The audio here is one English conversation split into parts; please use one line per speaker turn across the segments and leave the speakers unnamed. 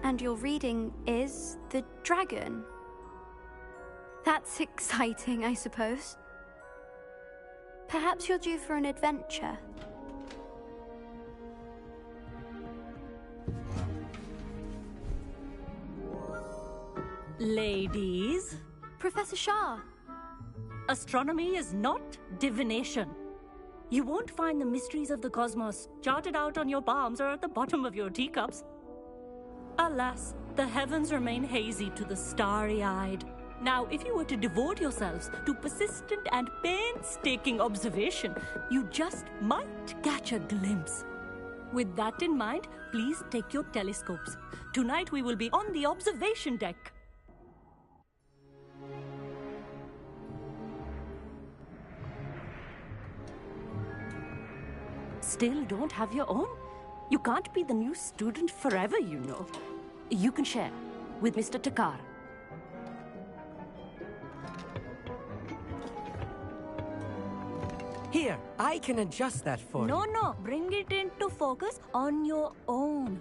And your reading is the dragon. That's exciting, I suppose. Perhaps you're due for an adventure.
Ladies,
Professor Shah.
astronomy is not divination. You won't find the mysteries of the cosmos charted out on your palms or at the bottom of your teacups. Alas, the heavens remain hazy to the starry-eyed. Now, if you were to devote yourselves to persistent and painstaking observation, you just might catch a glimpse. With that in mind, please take your telescopes. Tonight we will be on the observation deck. Still don't have your own? You can't be the new student forever, you know. You can share with Mr. Takar.
Here, I can adjust that for you.
No, bring it into focus on your own.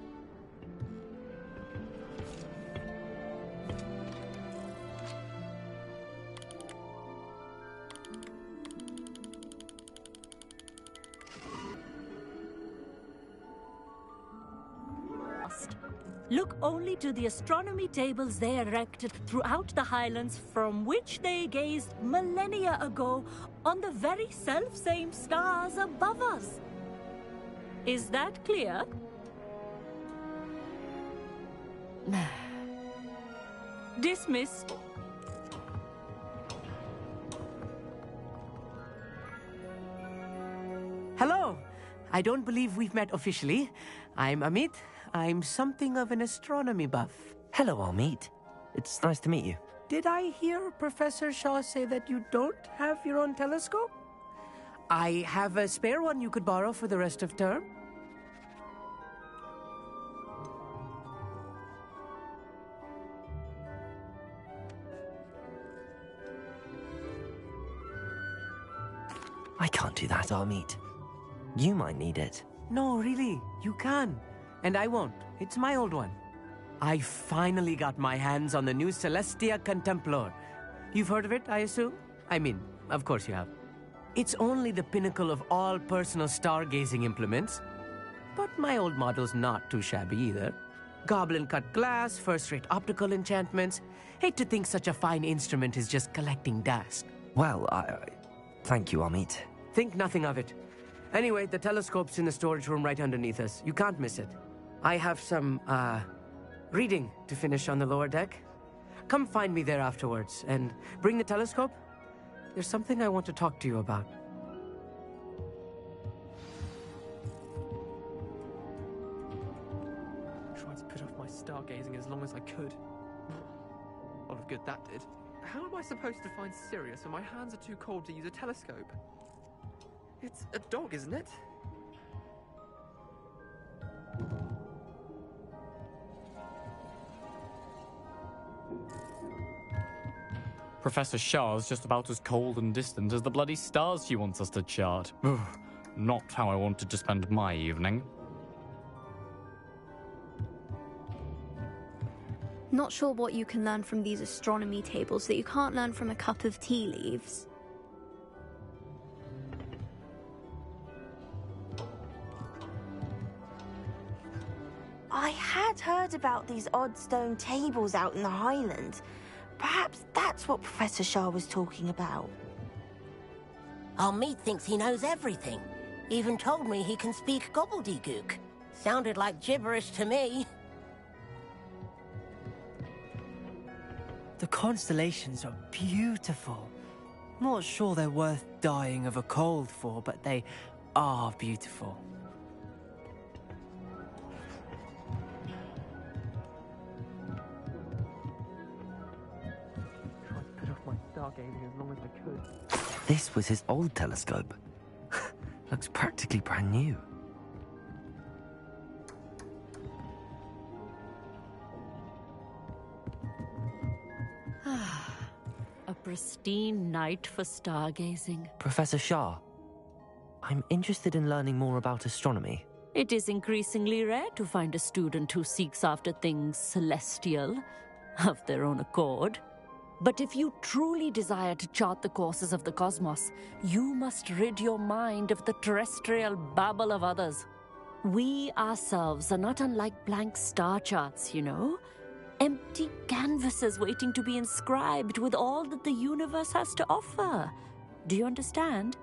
Look only to the astronomy tables they erected throughout the highlands from which they gazed millennia ago on the very self-same stars above us. Is that clear? Dismissed.
Hello. I don't believe we've met officially. I'm Amit. I'm something of an astronomy buff.
Hello, Amit. It's nice to meet you.
Did I hear Professor Shaw say that you don't have your own telescope? I have a spare one you could borrow for the rest of term.
I can't do that, Amit. You might need it.
No, really, you can. And I won't. It's my old one. I finally got my hands on the new Celestia Contemplar. You've heard of it, I assume? I mean, of course you have. It's only the pinnacle of all personal stargazing implements. But my old model's not too shabby either. Goblin-cut glass, first-rate optical enchantments. Hate to think such a fine instrument is just collecting dust.
Well, thank you, Amit.
Think nothing of it. Anyway, the telescope's in the storage room right underneath us. You can't miss it. I have some, reading to finish on the lower deck. Come find me there afterwards, and bring the telescope. There's something I want to talk to you about.
Tried to put off my stargazing as long as I could. A lot of good that did. How am I supposed to find Sirius when my hands are too cold to use a telescope? It's a dog, isn't it?
Professor Shah's just about as cold and distant as the bloody stars she wants us to chart. Ugh, not how I wanted to spend my evening.
Not sure what you can learn from these astronomy tables that you can't learn from a cup of tea leaves.
I had heard about these odd stone tables out in the Highlands. Perhaps that's what Professor Shah was talking about.
Amit thinks he knows everything. Even told me he can speak gobbledygook. Sounded like gibberish to me.
The constellations are beautiful. Not sure they're worth dying of a cold for, but they are beautiful.
Stargazing as long as I could.
This was his old telescope. Looks practically brand new.
A pristine night for stargazing.
Professor Shah, I'm interested in learning more about astronomy.
It is increasingly rare to find a student who seeks after things celestial of their own accord. But if you truly desire to chart the courses of the cosmos, you must rid your mind of the terrestrial babble of others. We ourselves are not unlike blank star charts, you know? Empty canvases waiting to be inscribed with all that the universe has to offer. Do you understand?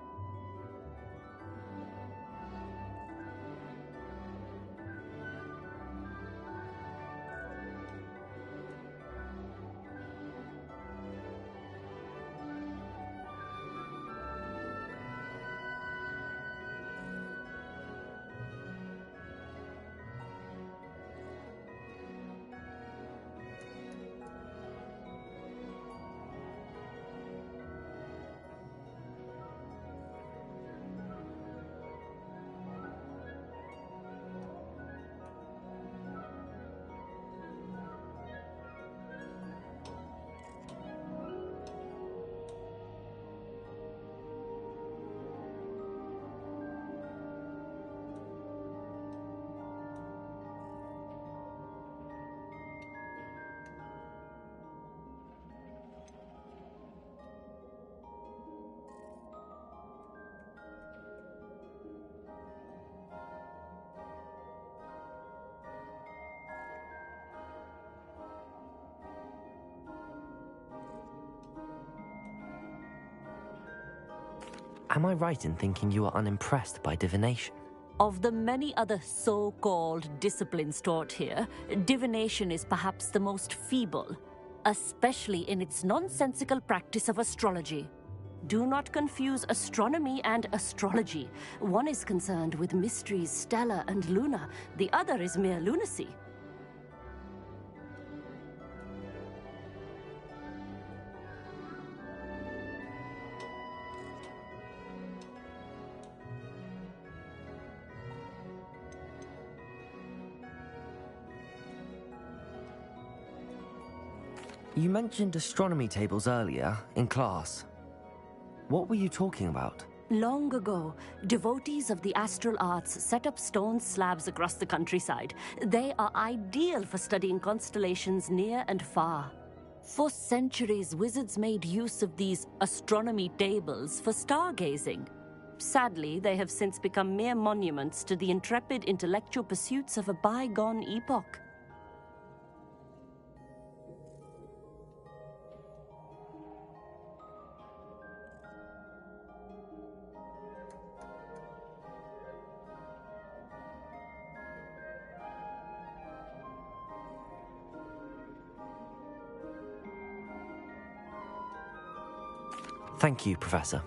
Am I right in thinking you are unimpressed by divination?
Of the many other so-called disciplines taught here, divination is perhaps the most feeble, especially in its nonsensical practice of astrology. Do not confuse astronomy and astrology. One is concerned with mysteries stellar and lunar, the other is mere lunacy.
You mentioned astronomy tables earlier, in class. What were you talking about?
Long ago, devotees of the astral arts set up stone slabs across the countryside. They are ideal for studying constellations near and far. For centuries, wizards made use of these astronomy tables for stargazing. Sadly, they have since become mere monuments to the intrepid intellectual pursuits of a bygone epoch.
Thank you, Professor.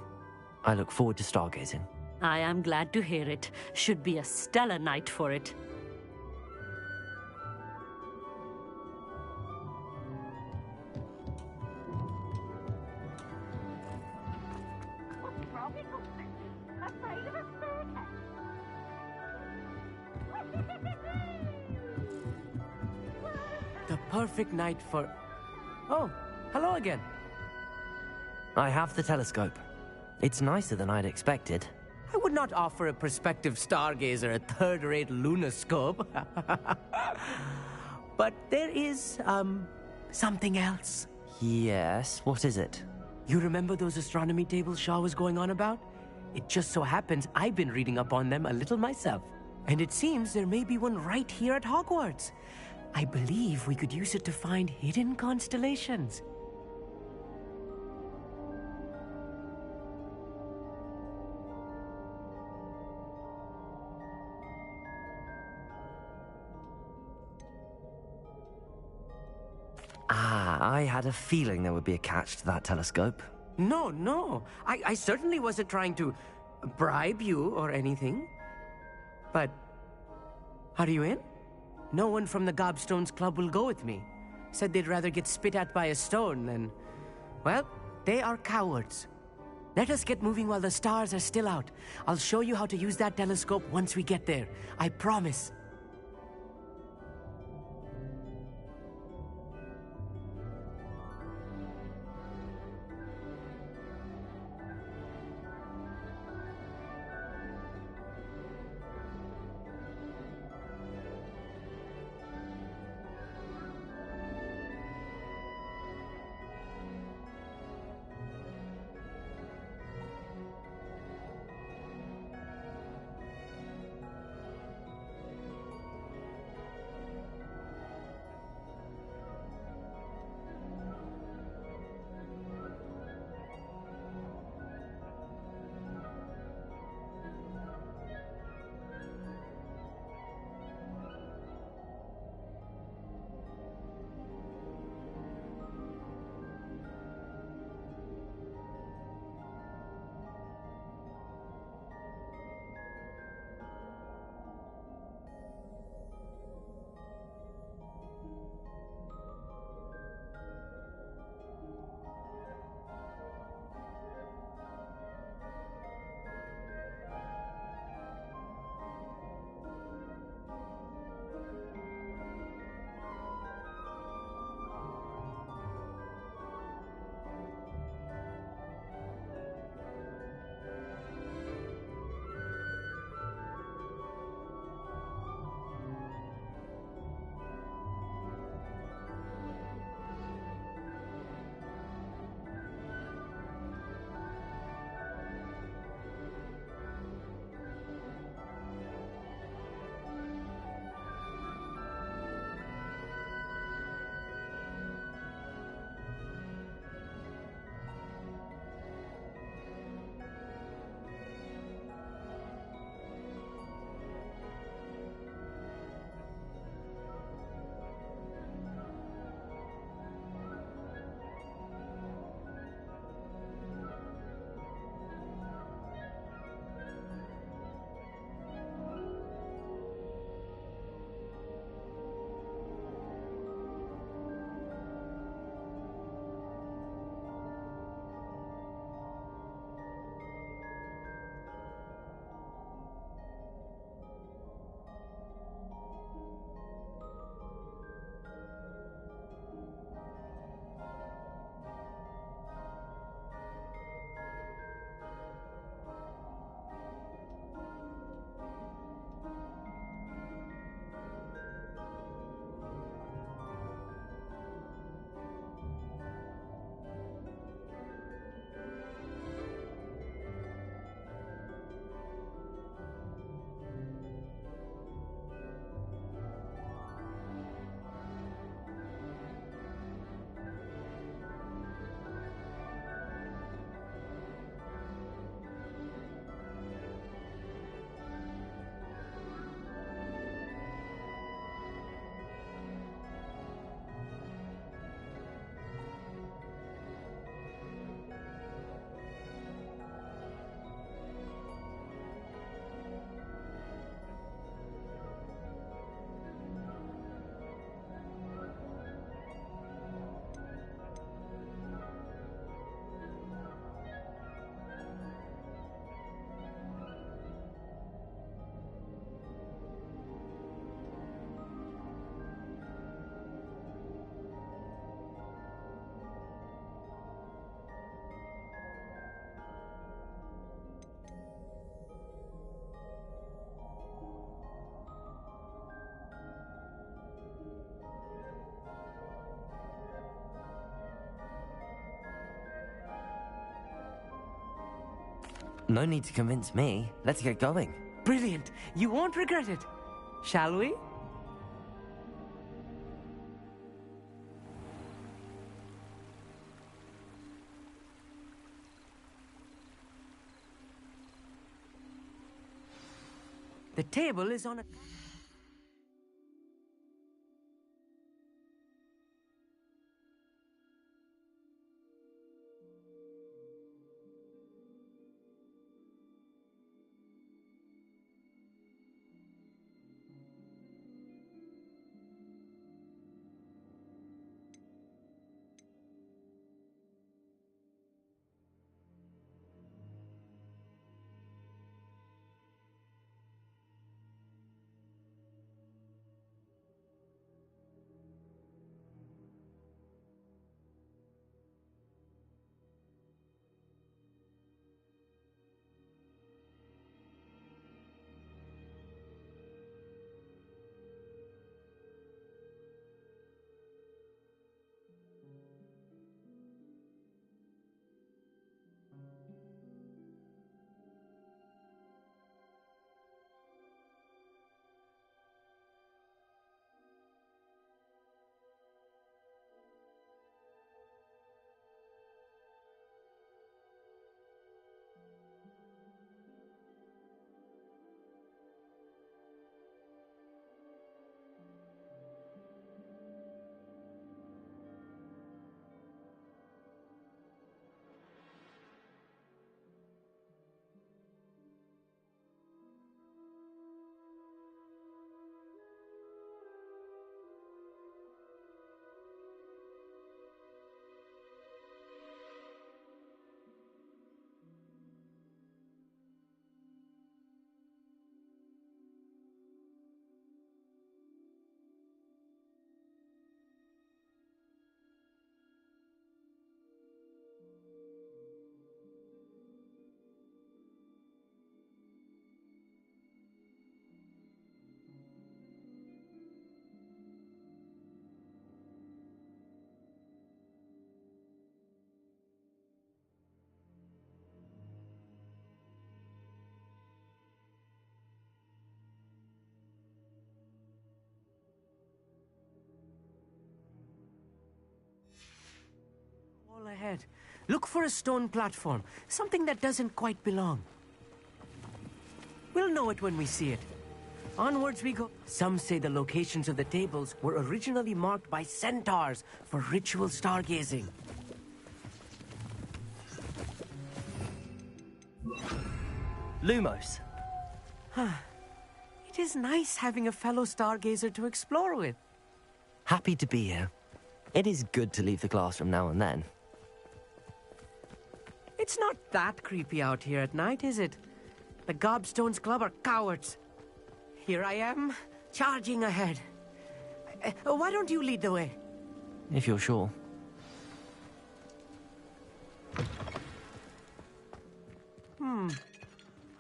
I look forward to stargazing.
I am glad to hear it. Should be a stellar night for it.
The perfect night for... Oh, hello again.
I have the telescope. It's nicer than I'd expected.
I would not offer a prospective stargazer a third-rate lunoscope. But there is, something else.
Yes, what is it?
You remember those astronomy tables Shaw was going on about? It just so happens I've been reading up on them a little myself. And it seems there may be one right here at Hogwarts. I believe we could use it to find hidden constellations.
I had a feeling there would be a catch to that telescope.
No. I certainly wasn't trying to bribe you or anything. But, are you in? No one from the Gobstones Club will go with me. Said they'd rather get spit at by a stone than... Well, they are cowards. Let us get moving while the stars are still out. I'll show you how to use that telescope once we get there. I promise.
No need to convince me. Let's get going.
Brilliant. You won't regret it. Shall we? The table is on a... All ahead. Look for a stone platform. Something that doesn't quite belong. We'll know it when we see it. Onwards we go. Some say the locations of the tables were originally marked by centaurs for ritual stargazing.
Lumos.
It is nice having a fellow stargazer to explore with.
Happy to be here. It is good to leave the classroom now and then.
It's not that creepy out here at night, is it? The Gobstones Club are cowards. Here I am, charging ahead. Why don't you lead the way?
If you're sure.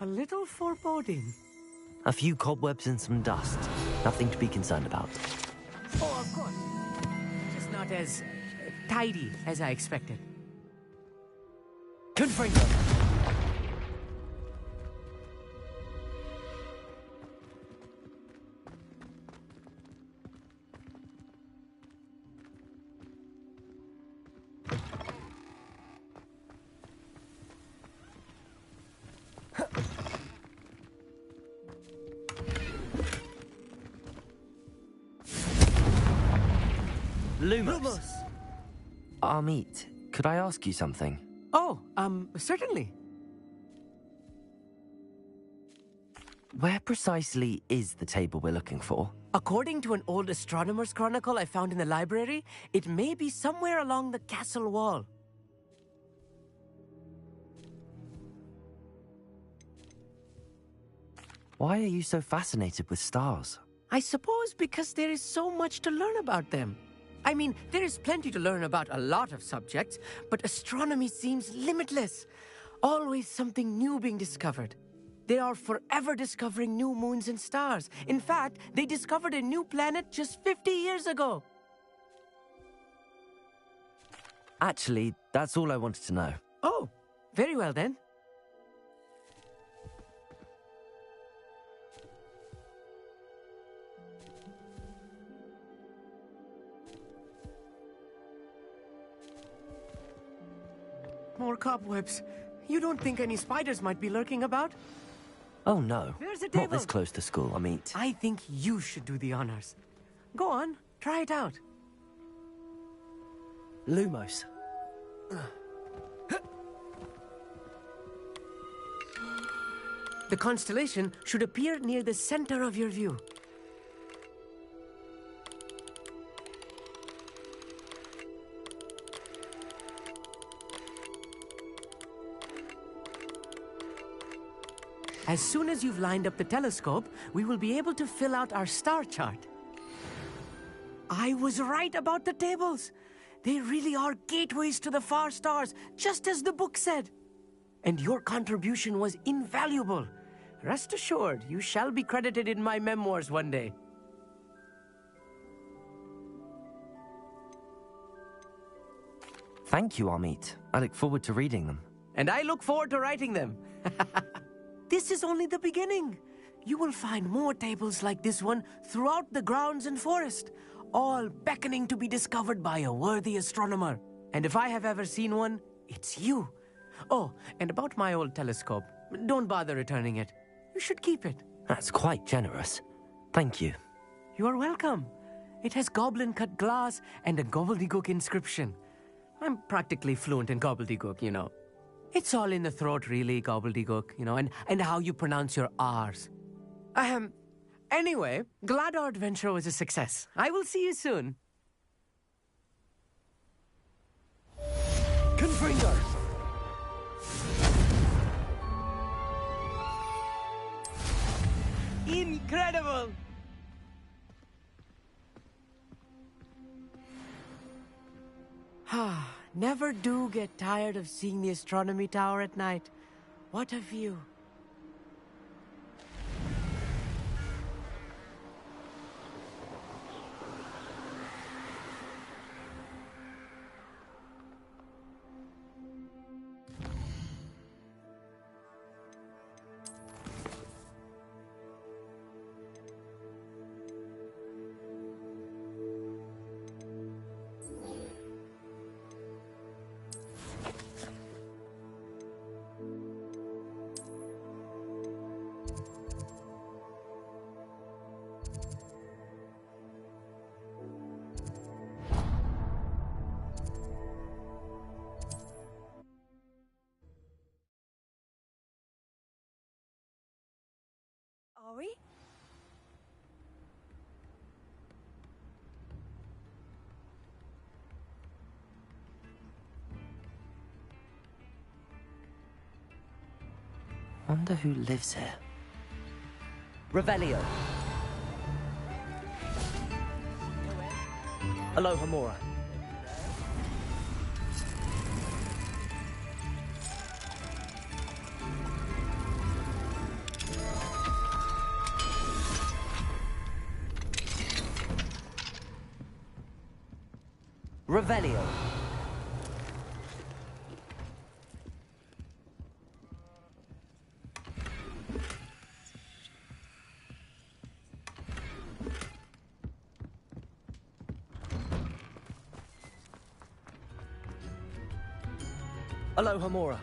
A little foreboding.
A few cobwebs and some dust. Nothing to be concerned about.
Oh, of course. Just not as tidy as I expected.
Confringo! Lumos! Amit, could I ask you something?
Oh, certainly.
Where precisely is the table we're looking for?
According to an old astronomer's chronicle I found in the library, it may be somewhere along the castle wall.
Why are you so fascinated with stars?
I suppose because there is so much to learn about them. I mean, there is plenty to learn about a lot of subjects, but astronomy seems limitless. Always something new being discovered. They are forever discovering new moons and stars. In fact, they discovered a new planet just 50 years ago.
Actually, that's all I wanted to know.
Oh, very well then. More cobwebs. You don't think any spiders might be lurking about?
Oh no.
There's a
Not
table.
this close to school, Amit.
I think you should do the honors. Go on, try it out.
Lumos.
The constellation should appear near the center of your view. As soon as you've lined up the telescope, we will be able to fill out our star chart. I was right about the tables. They really are gateways to the far stars, just as the book said. And your contribution was invaluable. Rest assured, you shall be credited in my memoirs one day.
Thank you, Amit. I look forward to reading them.
And I look forward to writing them. This is only the beginning. You will find more tables like this one throughout the grounds and forest, all beckoning to be discovered by a worthy astronomer. And if I have ever seen one, it's you. Oh, and about my old telescope, don't bother returning it. You should keep it.
That's quite generous. Thank you.
You are welcome. It has goblin-cut glass and a gobbledygook inscription. I'm practically fluent in gobbledygook, you know. It's all in the throat, really, gobbledygook, you know, and how you pronounce your R's. Anyway, glad our adventure was a success. I will see you soon.
Confringo! Incredible!
Never do get tired of seeing the astronomy tower at night. What a view.
Are we?
Wonder who lives here. Revelio. Aloha Mora. Revelio. Aloha Mora.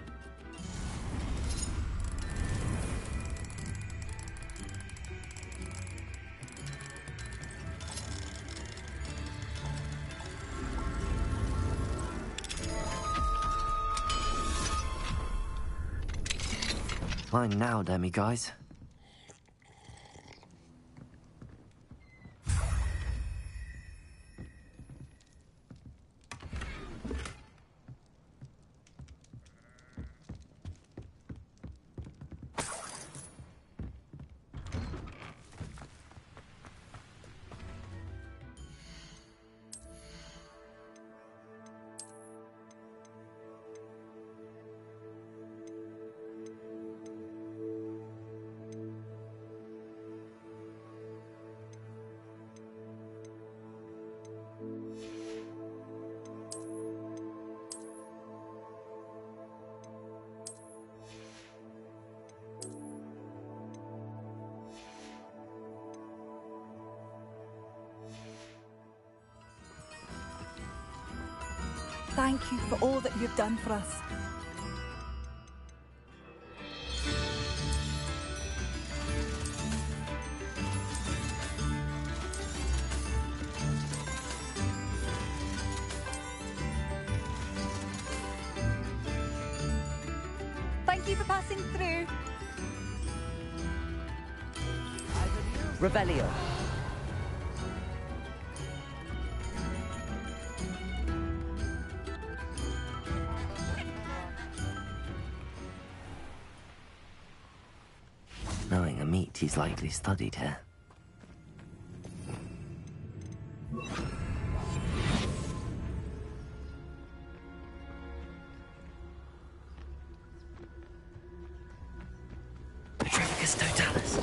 Fine now, demi-guys.
Thank you for all that you've done for us. Thank you for passing through.
Revelio. Knowing a meat, he's likely studied here. Petrificus totalis.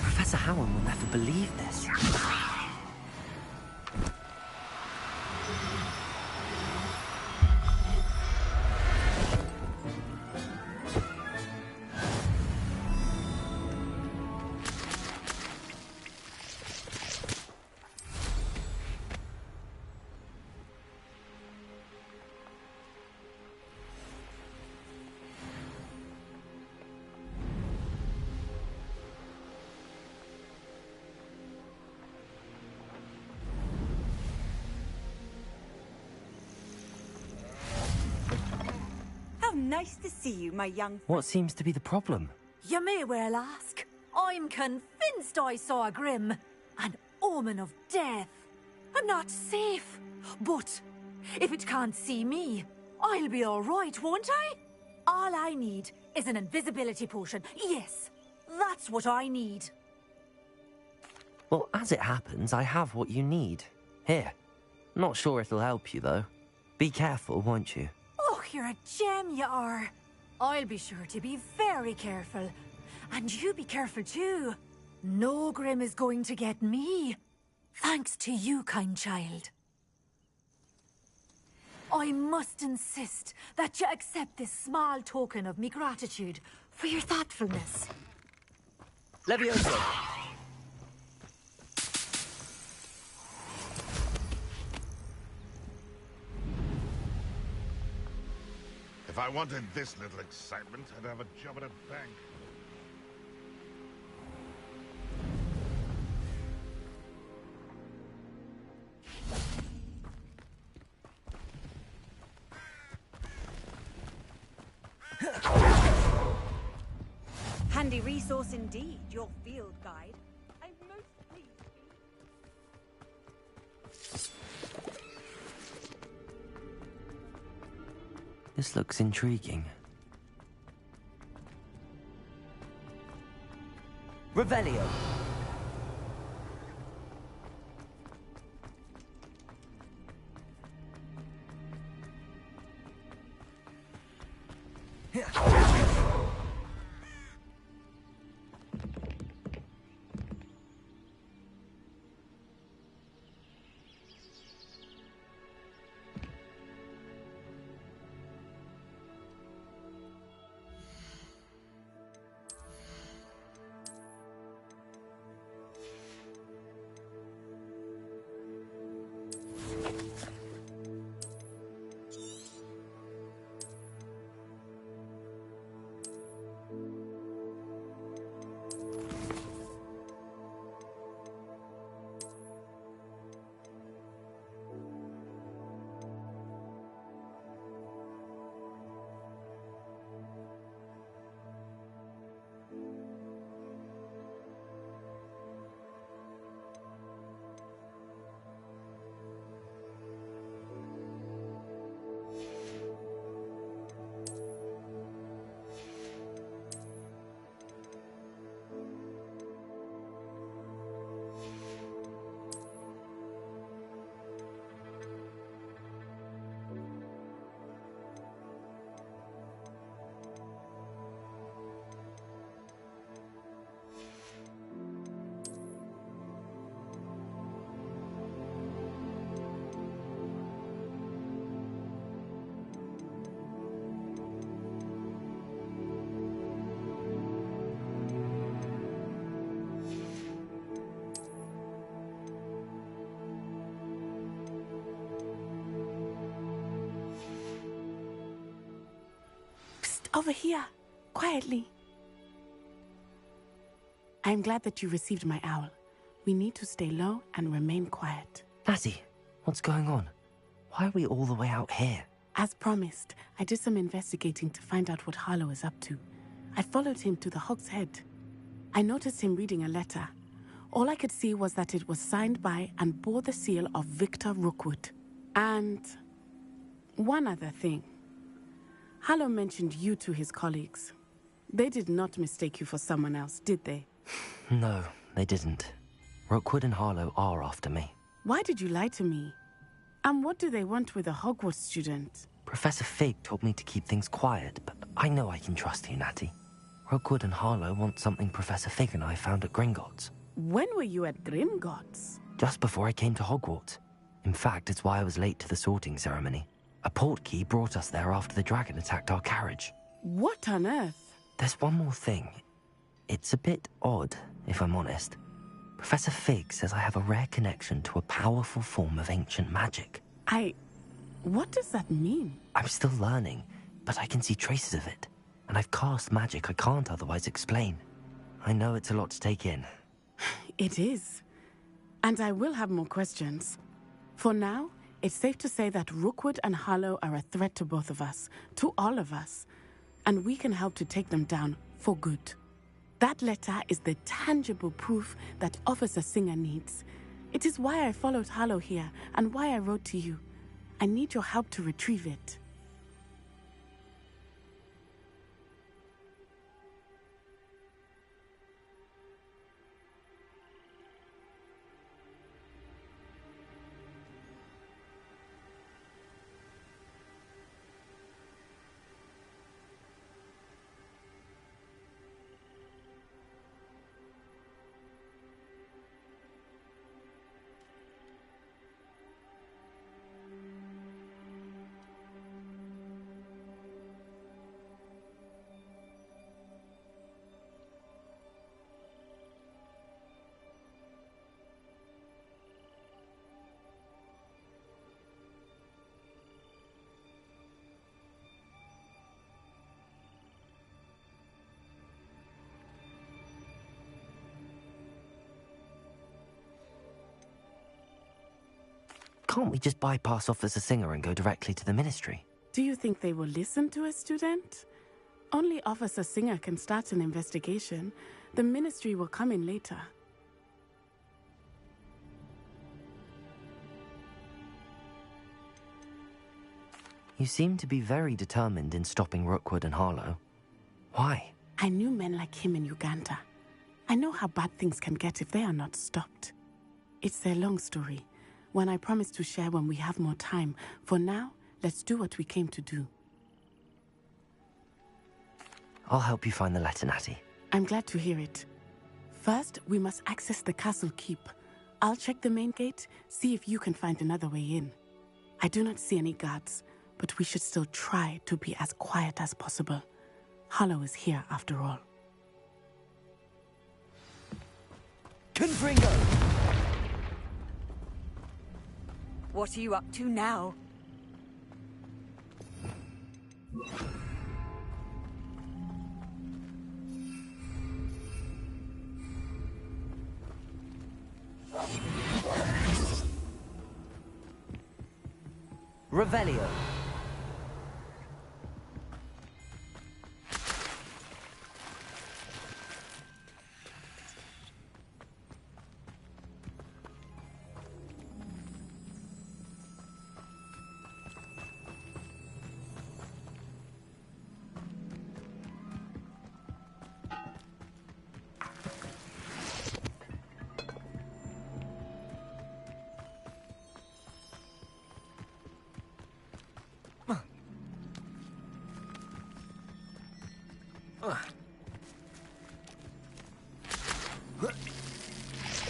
Professor Howard will never believe this.
nice to see you, my young...
What seems to be the problem?
You may well ask. I'm convinced I saw a Grim, an omen of death. I'm not safe, but if it can't see me, I'll be all right, won't I? All I need is an invisibility potion. Yes, that's what I need.
Well, as it happens, I have what you need. Here. Not sure it'll help you, though. Be careful, won't you?
Oh, you're a gem, you are. I'll be sure to be very careful. And you be careful, too. No Grim is going to get me. Thanks to you, kind child. I must insist that you accept this small token of me gratitude for your thoughtfulness.
Levioso!
If I wanted this little excitement, I'd have a job at a bank.
Handy resource indeed, your field guide. I'm most pleased.
This looks intriguing.
Revelio!
Over here, quietly. I'm glad that you received my owl. We need to stay low and remain quiet.
Natty, what's going on? Why are we all the way out here?
As promised, I did some investigating to find out what Harlow is up to. I followed him to the Hog's Head. I noticed him reading a letter. All I could see was that it was signed by and bore the seal of Victor Rookwood. And one other thing. Harlow mentioned you to his colleagues. They did not mistake you for someone else, did they?
No, they didn't. Rookwood and Harlow are after me.
Why did you lie to me? And what do they want with a Hogwarts student?
Professor Fig told me to keep things quiet, but I know I can trust you, Natty. Rookwood and Harlow want something Professor Fig and I found at Gringotts.
When were you at Gringotts?
Just before I came to Hogwarts. In fact, it's why I was late to the sorting ceremony. A portkey brought us there after the dragon attacked our carriage.
What on earth?
There's one more thing. It's a bit odd, if I'm honest. Professor Fig says I have a rare connection to a powerful form of ancient magic.
What does that mean?
I'm still learning, but I can see traces of it. And I've cast magic I can't otherwise explain. I know it's a lot to take in.
It is. And I will have more questions. For now, It's safe to say that Rookwood and Harlow are a threat to both of us, to all of us, and we can help to take them down for good. That letter is the tangible proof that Officer Singer needs. It is why I followed Harlow here and why I wrote to you. I need your help to retrieve it.
Can't we just bypass Officer Singer and go directly to the Ministry?
Do you think they will listen to a student? Only Officer Singer can start an investigation. The Ministry will come in later.
You seem to be very determined in stopping Rookwood and Harlow. Why?
I knew men like him in Uganda. I know how bad things can get if they are not stopped. It's a long story, one I promise to share when we have more time. For now, let's do what we came to do.
I'll help you find the letter, Natty.
I'm glad to hear it. First, we must access the castle keep. I'll check the main gate, see if you can find another way in. I do not see any guards, but we should still try to be as quiet as possible. Harlow is here after all.
Confringo!
What are you up to now?
Revelio.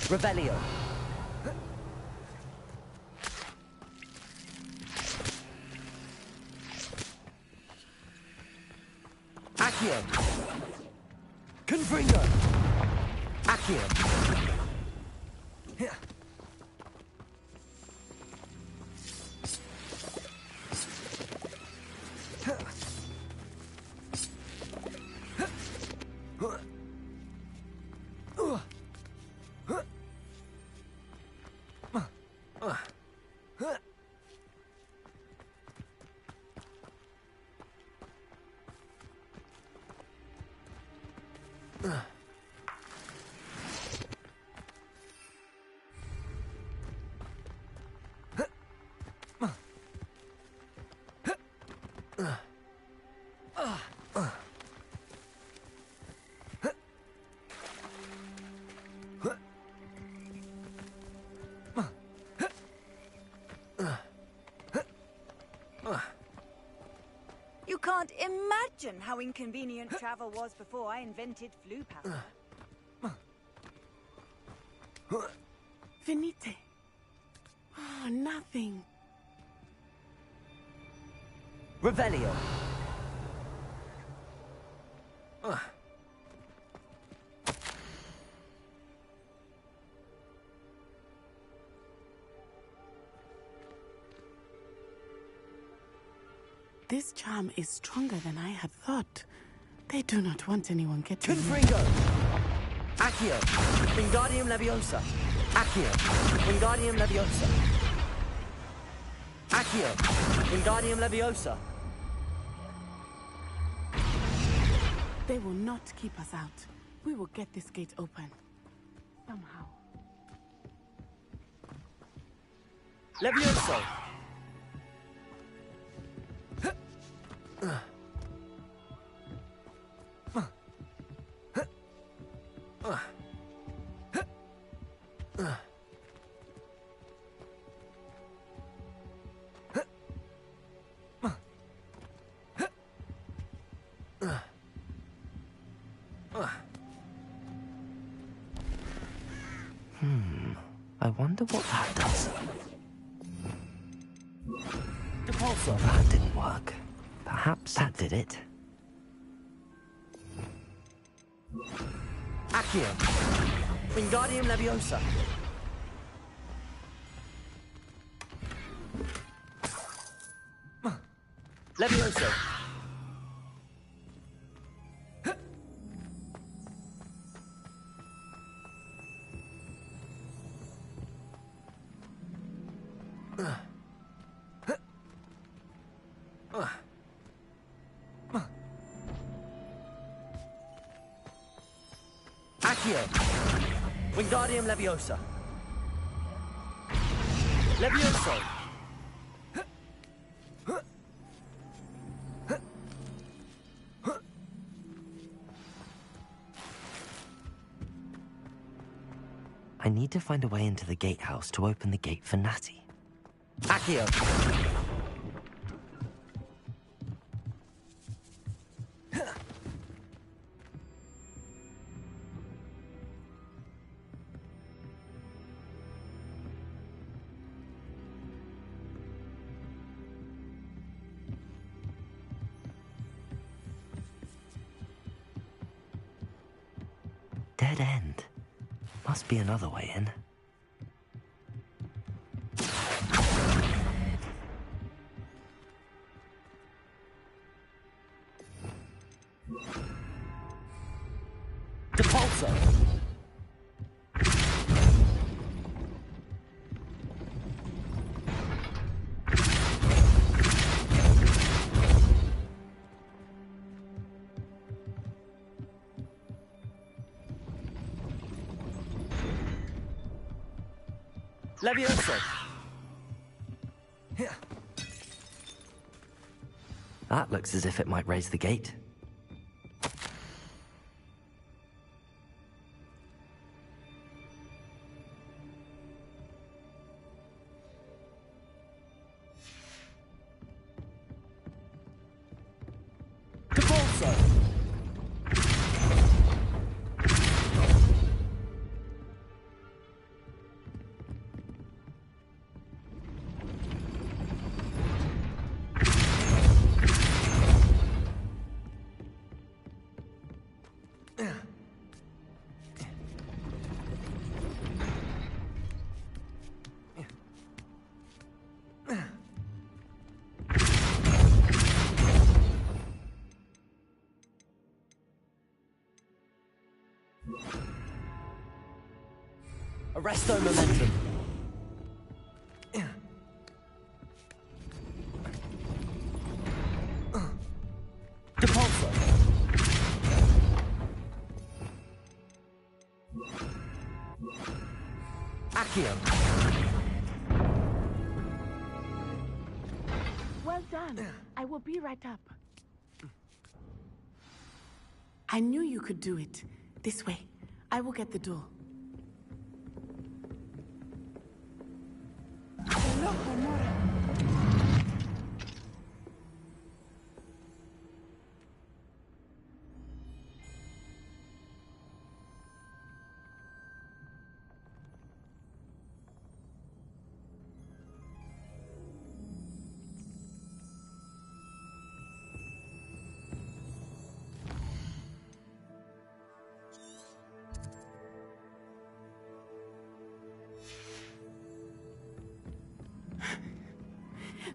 Revelio. Accio. Confringo. Accio.
You can't imagine how inconvenient travel was before I invented flu powder.
Venite. Oh, nothing.
Revelio.
This charm is stronger than I had thought. They do not want anyone getting...
Confringo! Accio! Wingardium Leviosa! Accio! Wingardium Leviosa!
Accio! Wingardium Leviosa!
They will not keep us out. We will get this gate open. Somehow.
Levioso!
I wonder what that does.
Depulso!
That didn't work. Perhaps that did it.
Accio! Wingardium Leviosa! Levioso! Accio! Wingardium Leviosa! Levioso!
I need to find a way into the gatehouse to open the gate for Natty.
Accio!
Dead end. Must be another way in.
Depulso! Levioso!
That looks as if it might raise the gate.
Depulso! Arresto momentum. Depulso. Accio.
Well done. I will be right up. I knew you could do it. This way. I will get the door.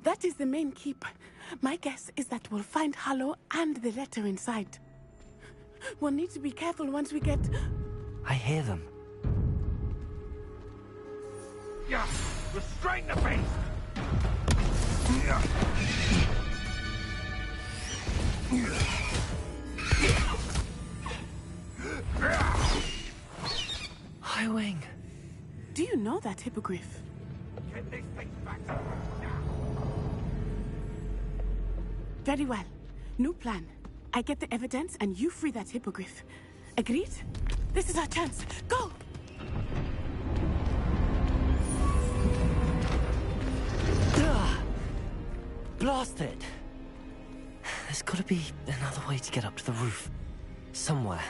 That is the main keep. My guess is that we'll find Hallow and the letter inside. We'll need to be careful once we get...
I hear them.
Yeah, restrain the beast!
Highwing.
Do you know that hippogriff?
Get this thing back.
Very well. New plan. I get the evidence and you free that hippogriff. Agreed? This is our chance. Go!
Blast it! There's gotta be another way to get up to the roof. Somewhere.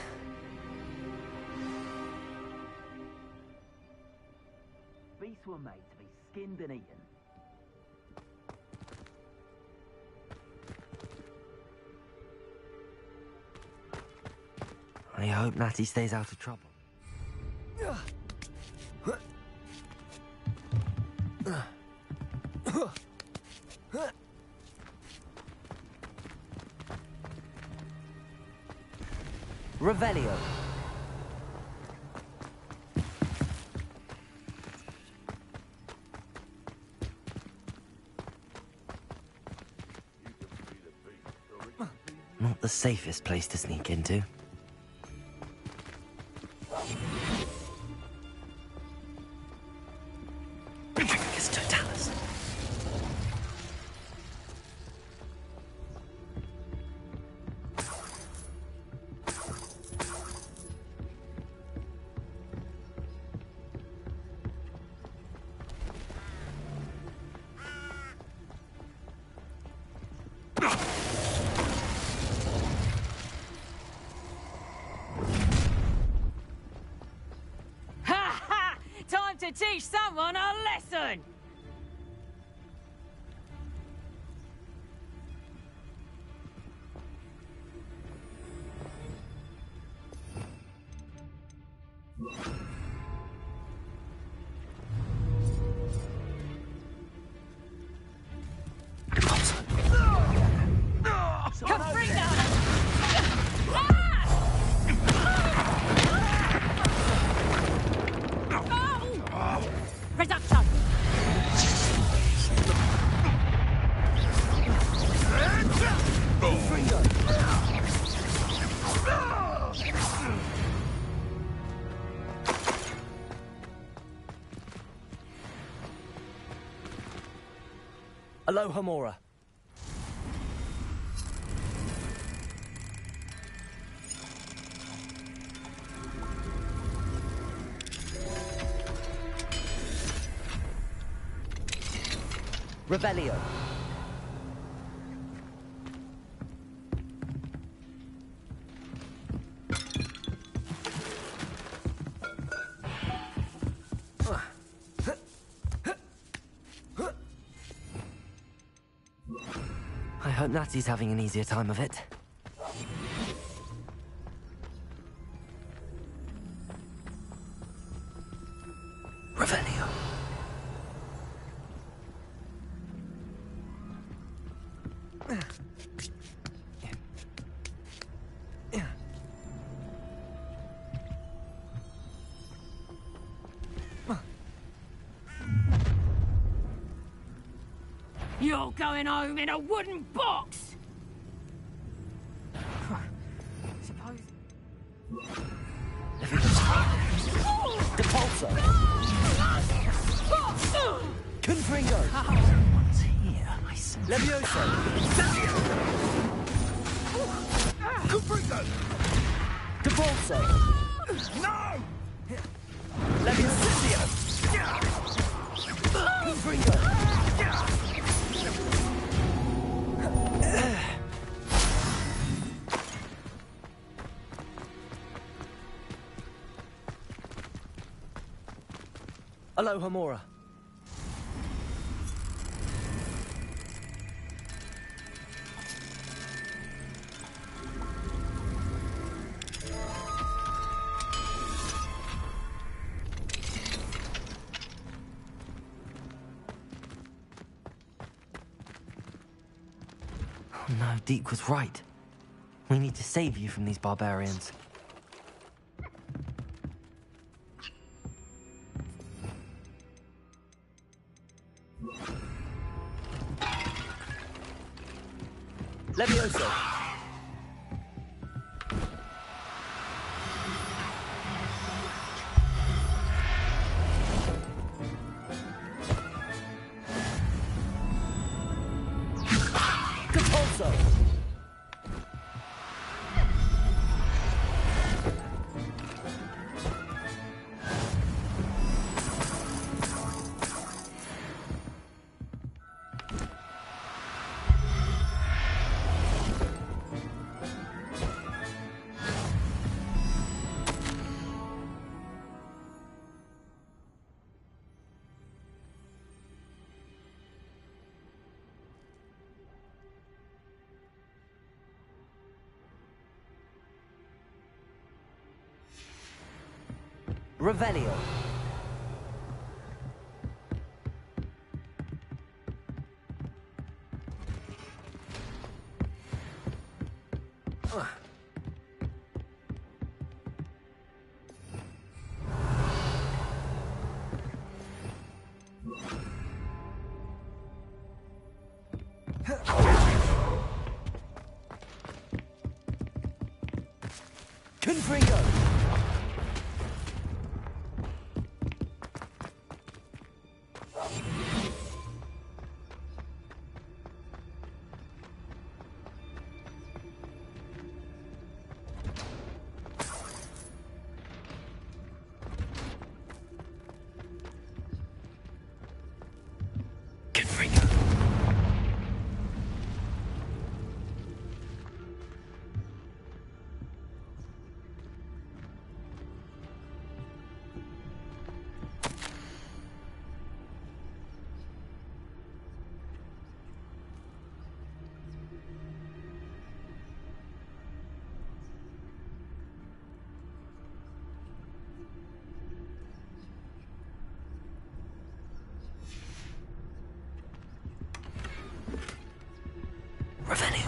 Beasts were made to be skinned and eaten.
I hope Natty stays out of trouble. Revelio. Not the safest place to sneak into. It's Totalis.
Time to teach someone a lesson! Reduction!
Aloha Mora. Revelio. I hope Natty's having an easier time of it. Revelio.
You're going home in a wooden box! Suppose...
Depulso. Confringo.
Someone's here, I sense.
Levioso.
Confringo!
Depulso.
No!
Levioso. Confringo. Aloha Mora. Oh no, Deke was right. We need to save you from these barbarians. Levioso! Compulso! Revelio. Confringo! Revenue.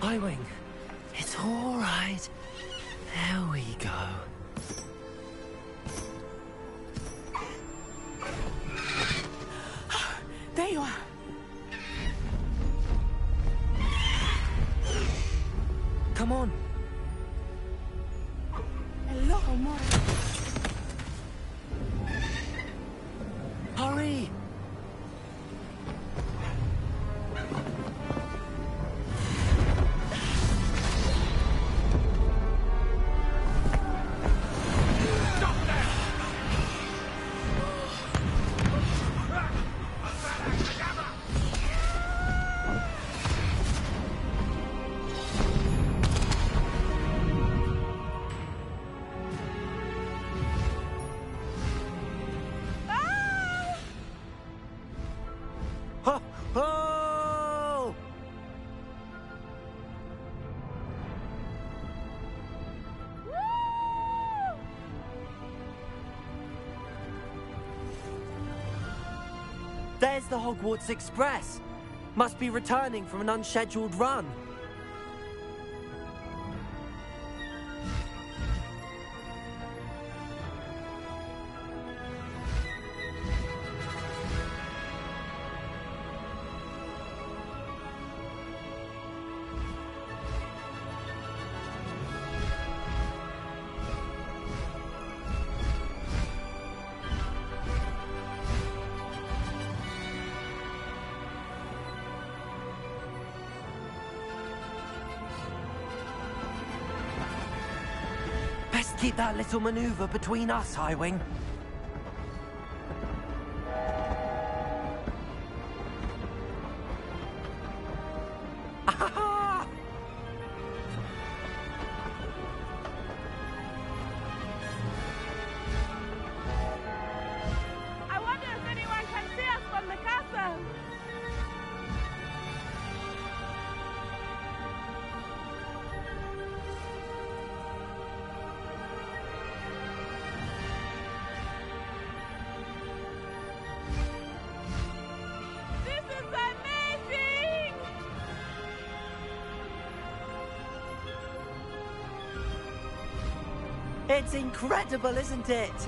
Highwing, it's all right. There we go.
There you are.
Come on.
Hello, more.
Hurry! Oh! There's the Hogwarts Express. Must be returning from an unscheduled run. Best keep that little maneuver between us, Highwing.
I wonder if anyone can see us from the castle.
It's incredible, isn't it?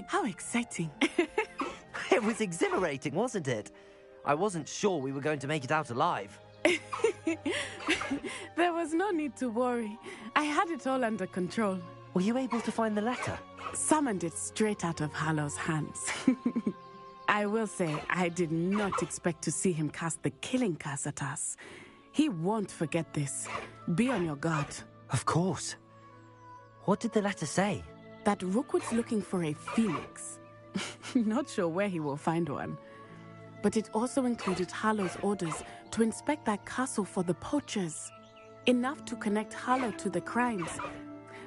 How exciting.
It was exhilarating, wasn't it? I wasn't sure we were going to make it out alive.
There was no need to worry. I had it all under control.
Were you able to find the letter?
Summoned it straight out of Hallow's hands. I will say, I did not expect to see him cast the killing curse at us. He won't forget this. Be on your guard.
Of course. What did the letter say?
That Rookwood's looking for a phoenix. Not sure where he will find one. But it also included Harlow's orders to inspect that castle for the poachers. Enough to connect Harlow to the crimes.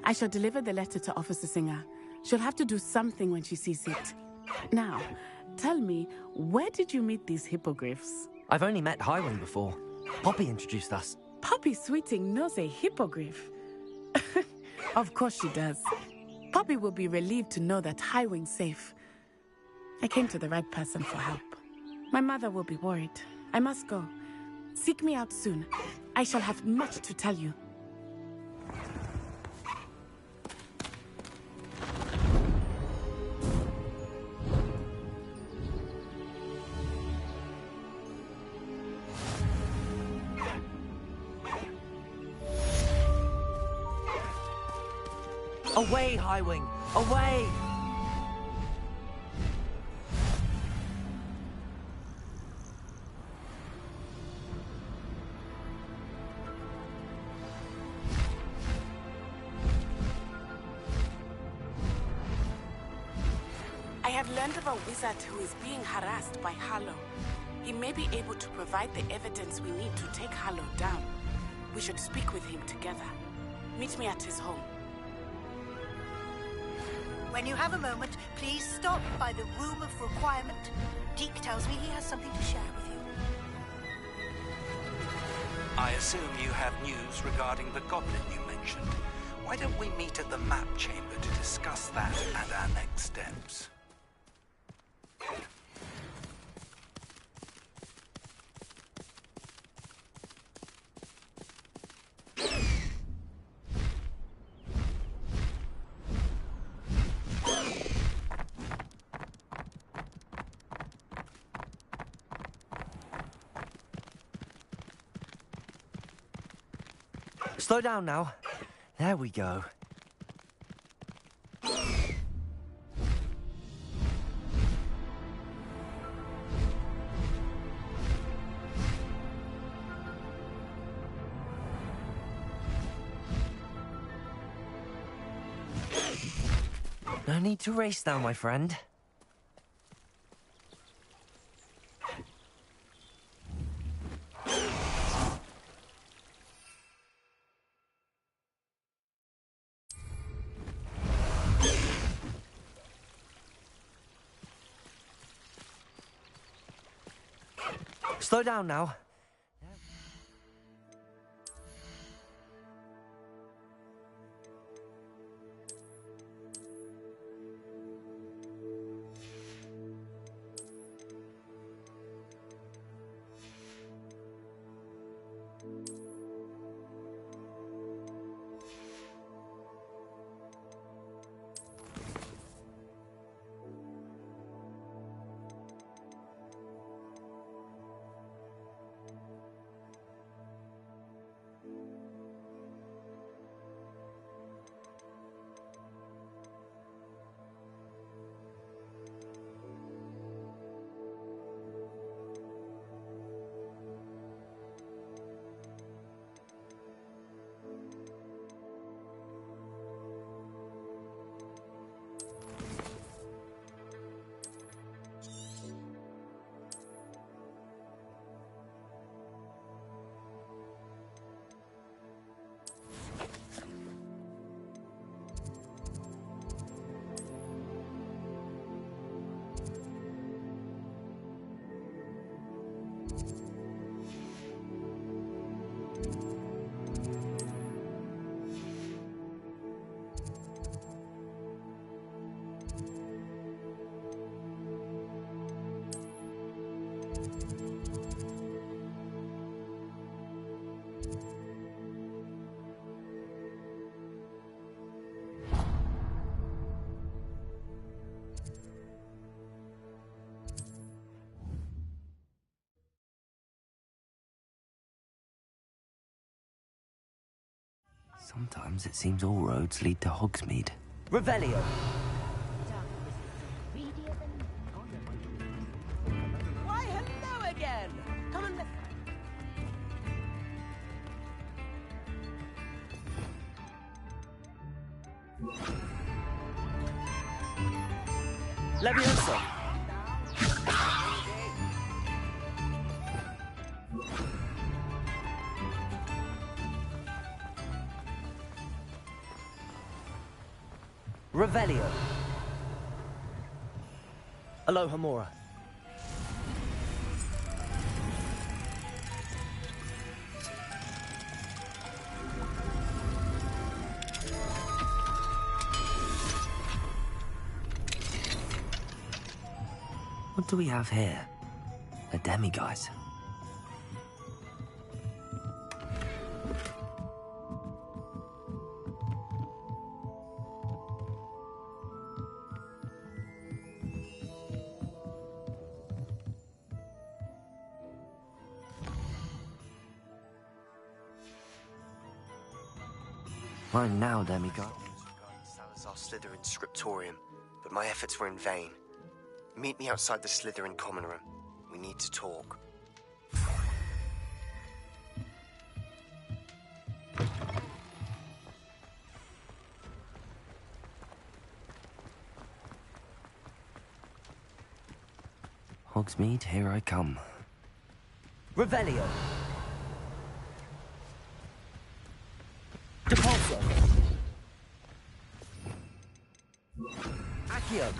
I shall deliver the letter to Officer Singer. She'll have to do something when she sees it. Now, tell me, where did you meet these hippogriffs?
I've only met Highwing before. Poppy introduced us.
Poppy Sweeting knows a hippogriff. Of course she does. Poppy will be relieved to know that Highwing's safe. I came to the right person for help. My mother will be worried. I must go. Seek me out soon. I shall have much to tell you.
Away, Highwing! Away!
I have learned of a wizard who is being harassed by Harlow. He may be able to provide the evidence we need to take Harlow down. We should speak with him together. Meet me at his home.
When you have a moment, please stop by the Room of Requirement. Deke tells me he has something to share with you.
I assume you have news regarding the goblin you mentioned. Why don't we meet at the map chamber to discuss that and our next steps?
Slow down now. There we go. No need to race now, my friend. Slow down now. Sometimes it seems all roads lead to Hogsmeade.
Revelio.
Why, hello again! Come and...
Leviosa. Revelio. Aloha Mora.
What do we have here? A demiguise. Mine now, demiguise.
Salazar Slytherin scriptorium, but my efforts were in vain. Meet me outside the Slytherin common room. We need to talk.
Hogsmeade, here I come.
Revelio. Depulso. Accio.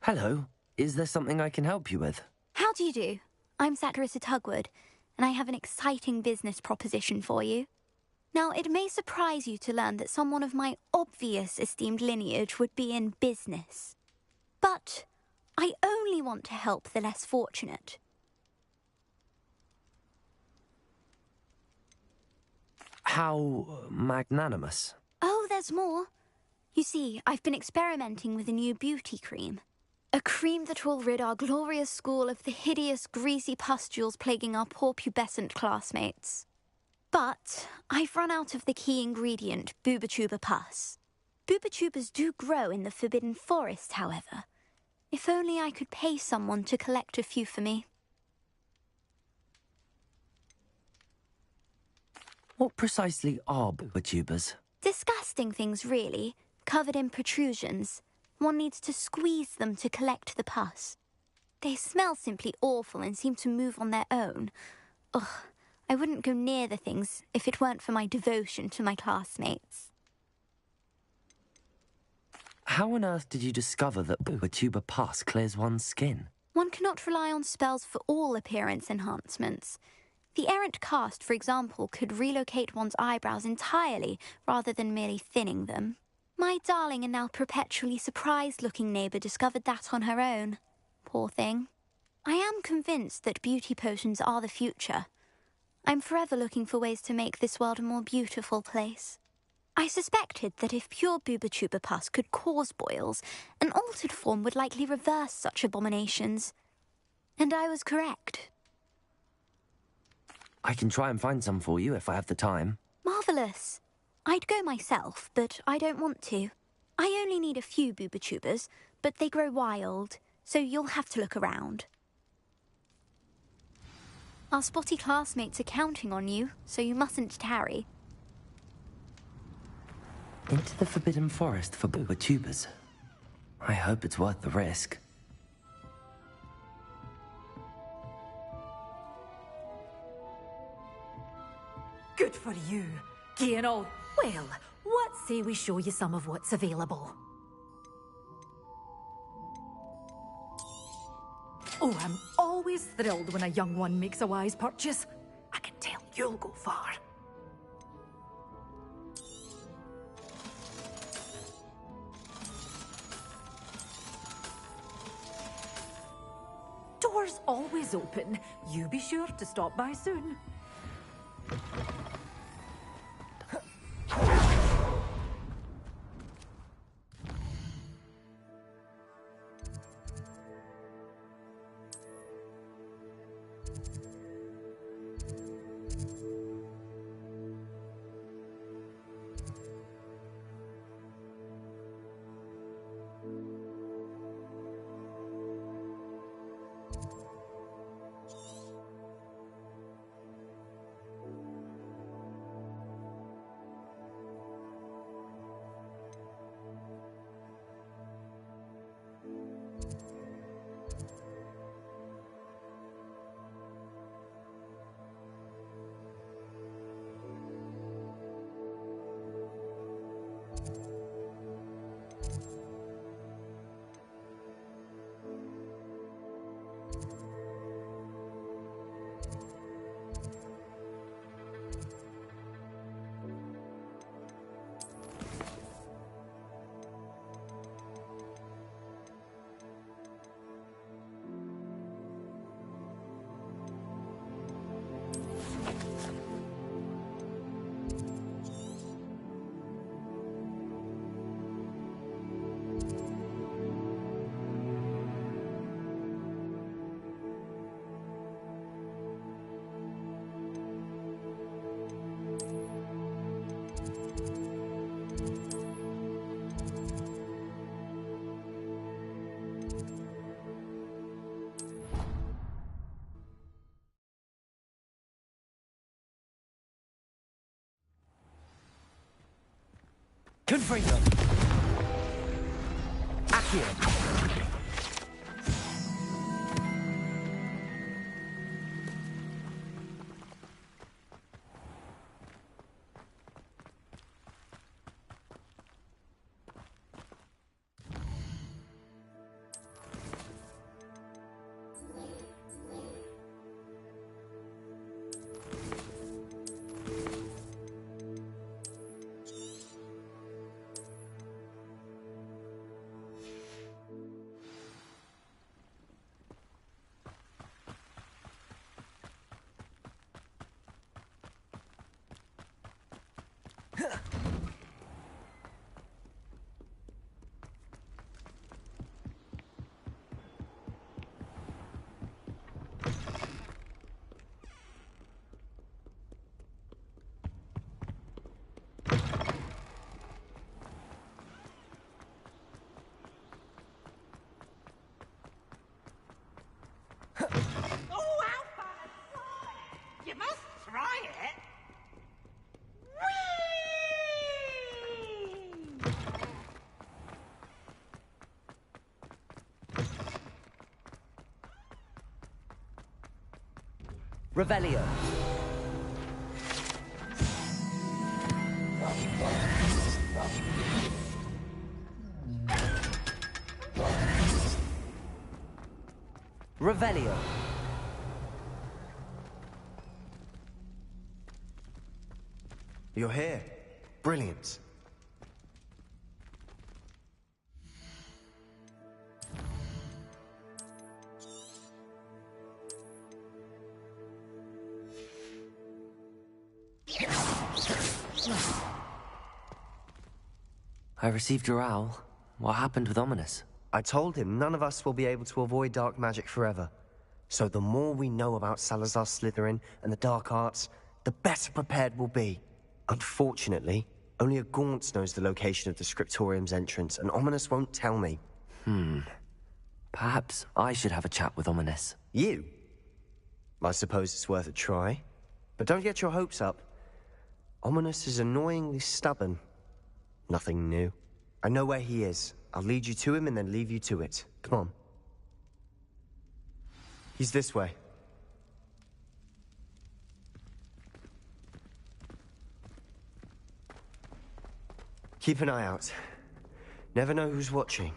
Hello. Is there something I can help you with?
How do you do? I'm Satirissa Tugwood, and I have an exciting business proposition for you. Now, it may surprise you to learn that someone of my obvious esteemed lineage would be in business. But I only want to help the less fortunate.
How magnanimous.
Oh, there's more. You see, I've been experimenting with a new beauty cream. A cream that will rid our glorious school of the hideous, greasy pustules plaguing our poor pubescent classmates. But I've run out of the key ingredient, Booba pus. Booba do grow in the Forbidden Forest, however. If only I could pay someone to collect a few for me.
What precisely are Booba?
Disgusting things, really, covered in protrusions. One needs to squeeze them to collect the pus. They smell simply awful and seem to move on their own. Ugh, I wouldn't go near the things if it weren't for my devotion to my classmates.
How on earth did you discover that Booba pus clears one's skin?
One cannot rely on spells for all appearance enhancements. The errant cast, for example, could relocate one's eyebrows entirely rather than merely thinning them. My darling and now perpetually surprised-looking neighbour discovered that on her own. Poor thing. I am convinced that beauty potions are the future. I'm forever looking for ways to make this world a more beautiful place. I suspected that if pure Booba pus could cause boils, an altered form would likely reverse such abominations. And I was correct.
I can try and find some for you if I have the time.
Marvellous. I'd go myself, but I don't want to. I only need a few Booba but they grow wild, so you'll have to look around. Our spotty classmates are counting on you, so you mustn't tarry.
Into the Forbidden Forest for Booba. I hope it's worth the risk.
Good for you. Gain all. Well, what say we show you some of what's available? Oh, I'm always thrilled when a young one makes a wise purchase. I can tell you'll go far. door's always open. You be sure to stop by soon.
Confringo! Accio!
You must try it.
Revelio. Revelio.
You're here. Brilliant.
I received your owl. What happened with Ominous?
I told him none of us will be able to avoid dark magic forever. So the more we know about Salazar Slytherin and the dark arts, the better prepared we'll be. Unfortunately, only a Gaunt knows the location of the Scriptorium's entrance, and Ominous won't tell me.
Perhaps I should have a chat with Ominous.
You? I suppose it's worth a try. But don't get your hopes up. Ominous is annoyingly stubborn. Nothing new. I know where he is. I'll lead you to him and then leave you to it. Come on. He's this way. Keep an eye out. Never know who's watching.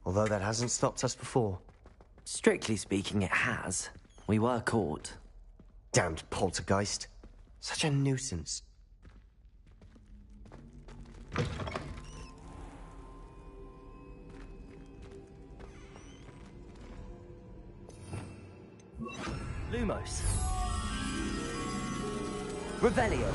Although that hasn't stopped us before.
Strictly speaking, it has. We were caught.
Damned poltergeist. Such a nuisance.
Lumos. Revelio.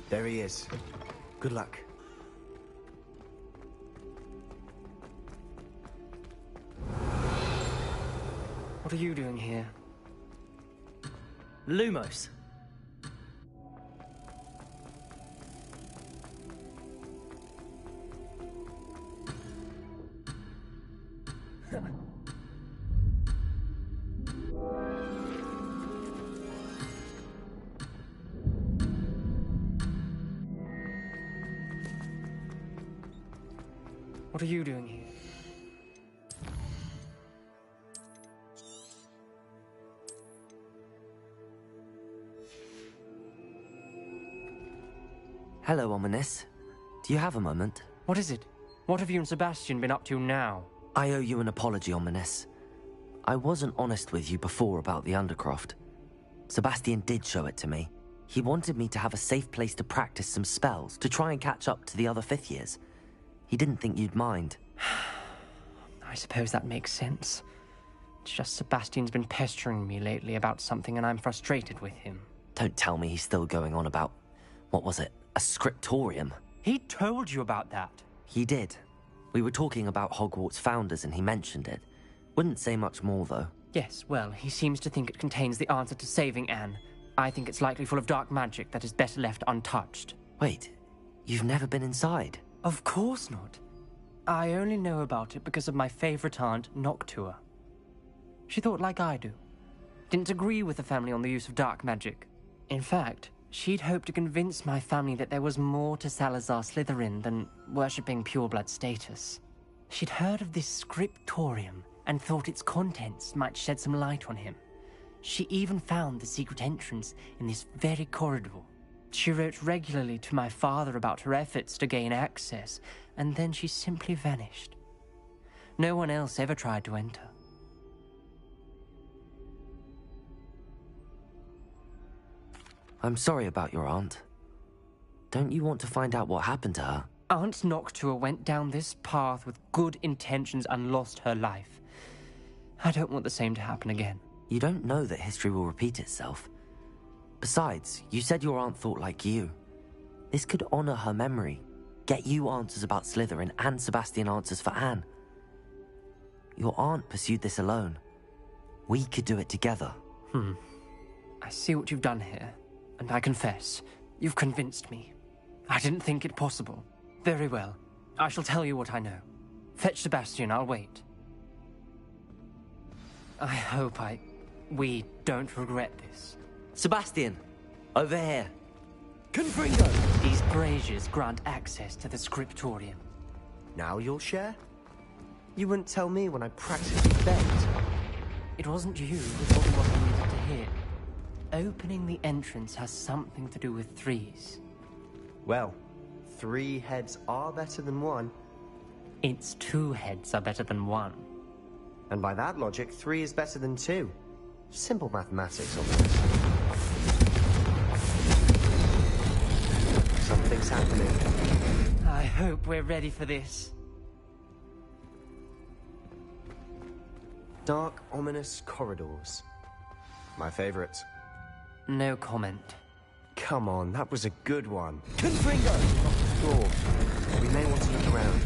There he is. Good luck.
What are you doing here?
Lumos.
What are you doing here?
Hello, Ominous. Do you have a moment?
What is it? What have you and Sebastian been up to now?
I owe you an apology, Ominous. I wasn't honest with you before about the Undercroft. Sebastian did show it to me. He wanted me to have a safe place to practice some spells, to try and catch up to the other 5th years. He didn't think you'd mind.
I suppose that makes sense. It's just Sebastian's been pestering me lately about something and I'm frustrated with him.
Don't tell me he's still going on about, what was it, a scriptorium?
He told you about that.
He did. We were talking about Hogwarts founders and he mentioned it. Wouldn't say much more, though.
Yes, well, he seems to think it contains the answer to saving Anne. I think it's likely full of dark magic that is better left untouched.
Wait, you've never been inside?
Of course not. I only know about it because of my favorite aunt, Noctua. She thought like I do. Didn't agree with the family on the use of dark magic. In fact, she'd hoped to convince my family that there was more to Salazar Slytherin than worshipping pureblood status. She'd heard of this scriptorium and thought its contents might shed some light on him. She even found the secret entrance in this very corridor. She wrote regularly to my father about her efforts to gain access, and then she simply vanished. No one else ever tried to enter.
I'm sorry about your aunt. Don't you want to find out what happened to her?
Aunt Noctua went down this path with good intentions and lost her life. I don't want the same to happen again.
You don't know that history will repeat itself. Besides, you said your aunt thought like you. This could honor her memory, get you answers about Slytherin and Sebastian answers for Anne. Your aunt pursued this alone. We could do it together.
I see what you've done here, and I confess, you've convinced me. I didn't think it possible. Very well. I shall tell you what I know. Fetch Sebastian, I'll wait. I hope we don't regret this.
Sebastian, over here. Confringo!
These braziers grant access to the scriptorium.
Now you'll share? You wouldn't tell me when I practically begged.
It wasn't you who told me what I needed to hear. Opening the entrance has something to do with threes.
Well, 3 heads are better than 1.
It's 2 heads are better than 1.
And by that logic, 3 is better than 2. Simple mathematics, Something's happening.
I hope we're ready for this.
Dark, ominous corridors. My favorite.
No comment.
Come on, that was a good one.
Confringo!
Sure. We may want to look around.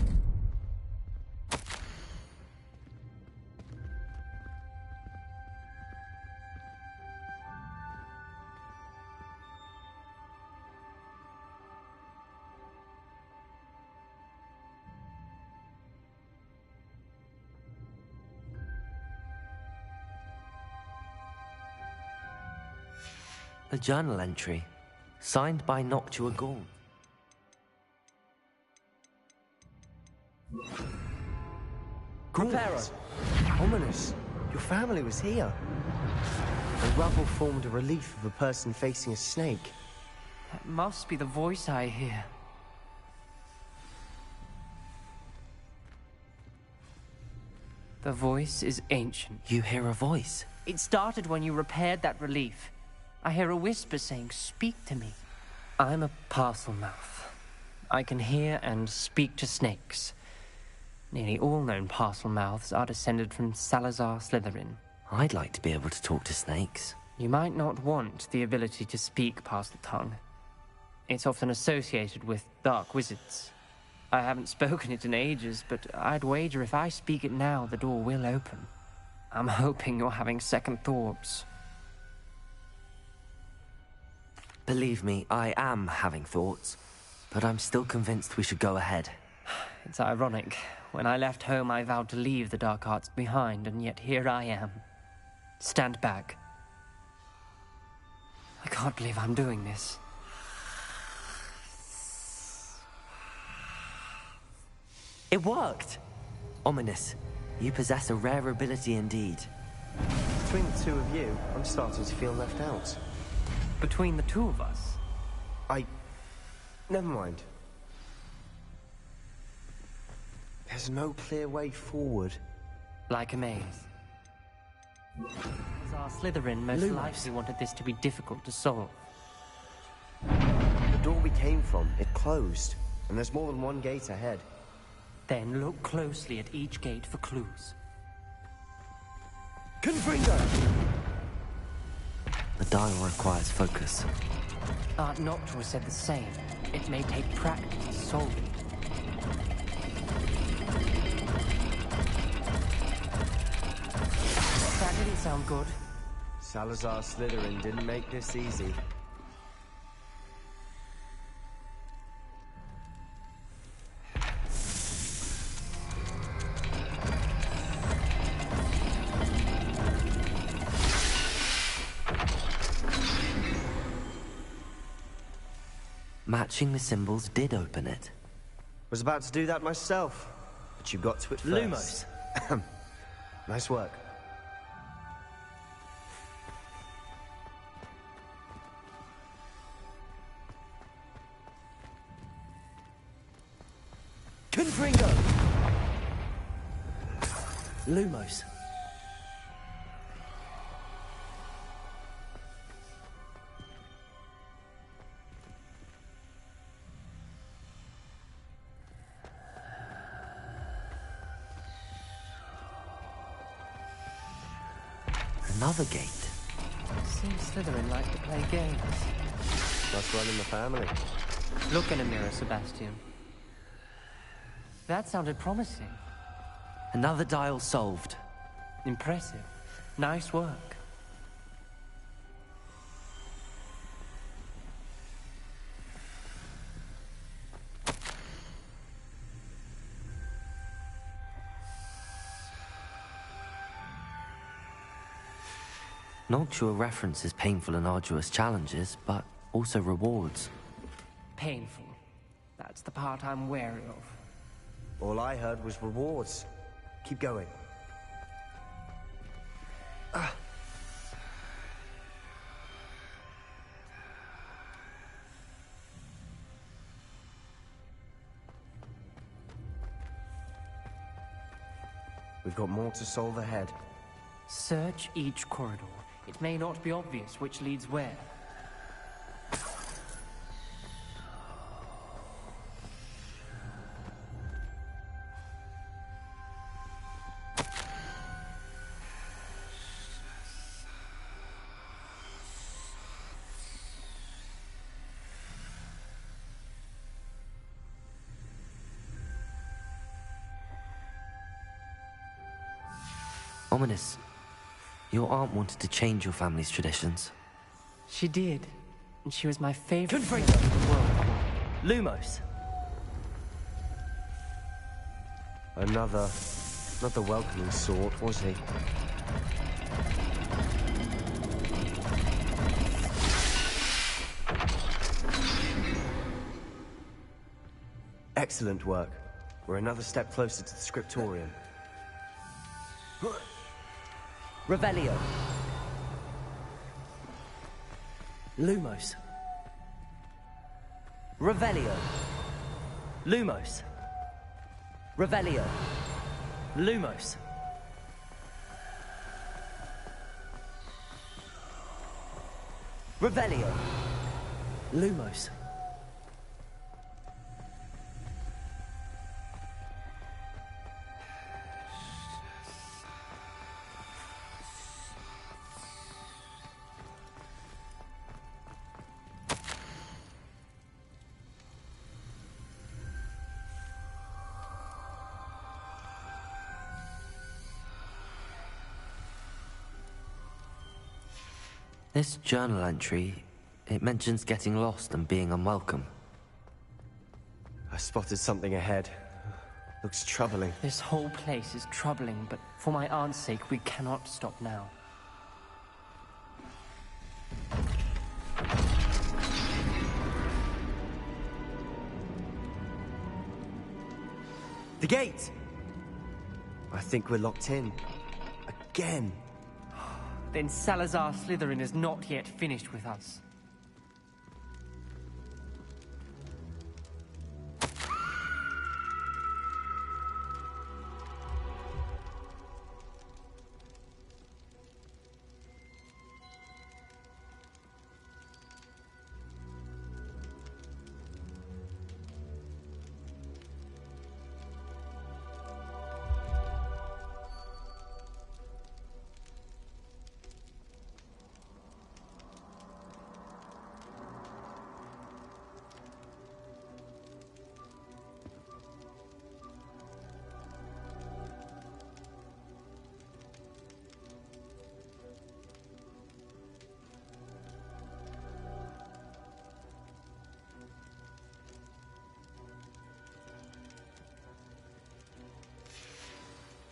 A journal entry, signed by Noctua Gaunt.
Preparo! Ominous! Your family was here. The rubble formed a relief of a person facing a snake.
That must be the voice I hear. The voice is ancient.
You hear a voice?
It started when you repaired that relief. I hear a whisper saying, "Speak to me." I'm a parcel mouth. I can hear and speak to snakes. Nearly all known parcel mouths are descended from Salazar Slytherin.
I'd like to be able to talk to snakes.
You might not want the ability to speak parcel tongue. It's often associated with dark wizards. I haven't spoken it in ages, but I'd wager if I speak it now, the door will open. I'm hoping you're having second thoughts.
Believe me, I am having thoughts, but I'm still convinced we should go ahead.
It's ironic. When I left home, I vowed to leave the dark arts behind, and yet here I am. Stand back. I can't believe I'm doing this.
It worked! Ominous, you possess a rare ability indeed.
Between the two of you, I'm starting to feel left out.
Between the two of us?
Never mind. There's no clear way forward.
Like a maze. Our Slytherin most likely wanted this to be difficult to solve.
The door we came from, it closed. And there's more than one gate ahead.
Then look closely at each gate for clues.
Confringo!
The dial requires focus.
Aunt Noctua said the same. It may take practice to solve it. That didn't sound good.
Salazar Slytherin didn't make this easy.
Matching the symbols did open it.
Was about to do that myself, but you got to it first.
Lumos.
Nice work.
Confringo! Lumos. Another gate.
Seems Slytherin like to play games.
Must run in the family.
Look in a mirror, Sebastian. That sounded promising.
Another dial solved.
Impressive. Nice work.
Noctua references painful and arduous challenges, but also rewards.
Painful. That's the part I'm wary of.
All I heard was rewards. Keep going. We've got more to solve ahead.
Search each corridor. It may not be obvious which leads where.
Ominous. Your aunt wanted to change your family's traditions.
She did. And she was my favorite friend in the world.
Lumos.
Another, not the welcoming sort, was he? Excellent work. We're another step closer to the scriptorium.
Revelio.
Lumos.
Revelio.
Lumos.
Revelio.
Lumos.
Revelio.
Lumos.
This journal entry, it mentions getting lost and being unwelcome.
I spotted something ahead. Looks troubling.
This whole place is troubling, but for my aunt's sake, we cannot stop now.
The gate! I think we're locked in. Again.
Then Salazar Slytherin is not yet finished with us.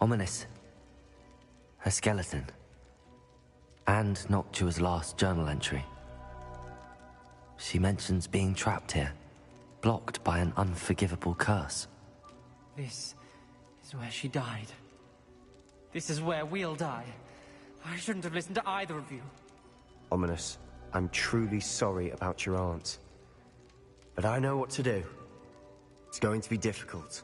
Ominous. Her skeleton. And Noctua's last journal entry. She mentions being trapped here, blocked by an unforgivable curse.
This is where she died. This is where we'll die. I shouldn't have listened to either of you.
Ominous, I'm truly sorry about your aunt. But I know what to do. It's going to be difficult.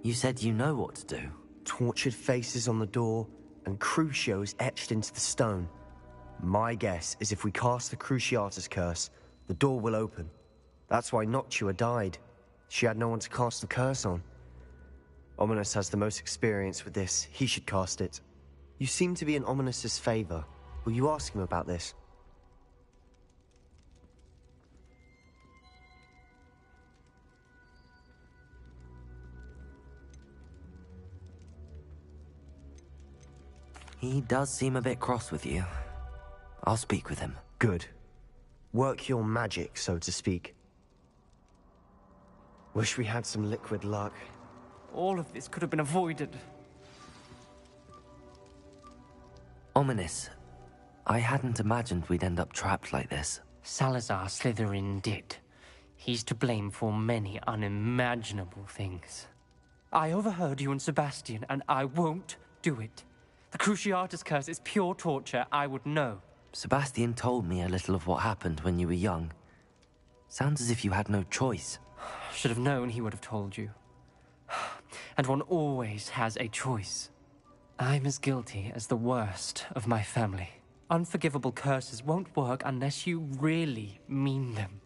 You said you know what to do.
Tortured faces on the door, and Crucios etched into the stone. My guess is if we cast the Cruciatus curse, the door will open. That's why Noctua died. She had no one to cast the curse on. Ominous has the most experience with this. He should cast it. You seem to be in Ominous's favor. Will you ask him about this?
He does seem a bit cross with you. I'll speak with him.
Good. Work your magic, so to speak. Wish we had some liquid luck.
All of this could have been avoided.
Ominous. I hadn't imagined we'd end up trapped like this.
Salazar Slytherin did. He's to blame for many unimaginable things. I overheard you and Sebastian, and I won't do it. The Cruciatus curse is pure torture, I would know.
Sebastian told me a little of what happened when you were young. Sounds as if you had no choice.
Should have known he would have told you. And one always has a choice. I'm as guilty as the worst of my family. Unforgivable curses won't work unless you really mean them.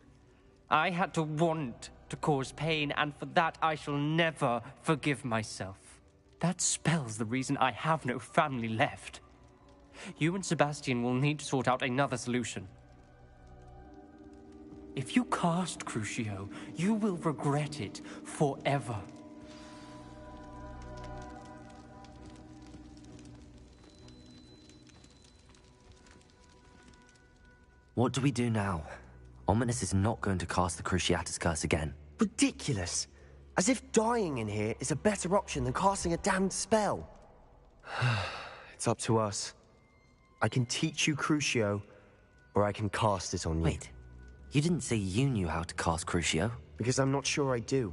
I had to want to cause pain, and for that I shall never forgive myself. That spells the reason I have no family left. You and Sebastian will need to sort out another solution. If you cast Crucio, you will regret it forever.
What do we do now? Ominous is not going to cast the Cruciatus curse again.
Ridiculous! As if dying in here is a better option than casting a damned spell. It's up to us. I can teach you Crucio, or I can cast it on you.
Wait, you didn't say you knew how to cast Crucio?
Because I'm not sure I do.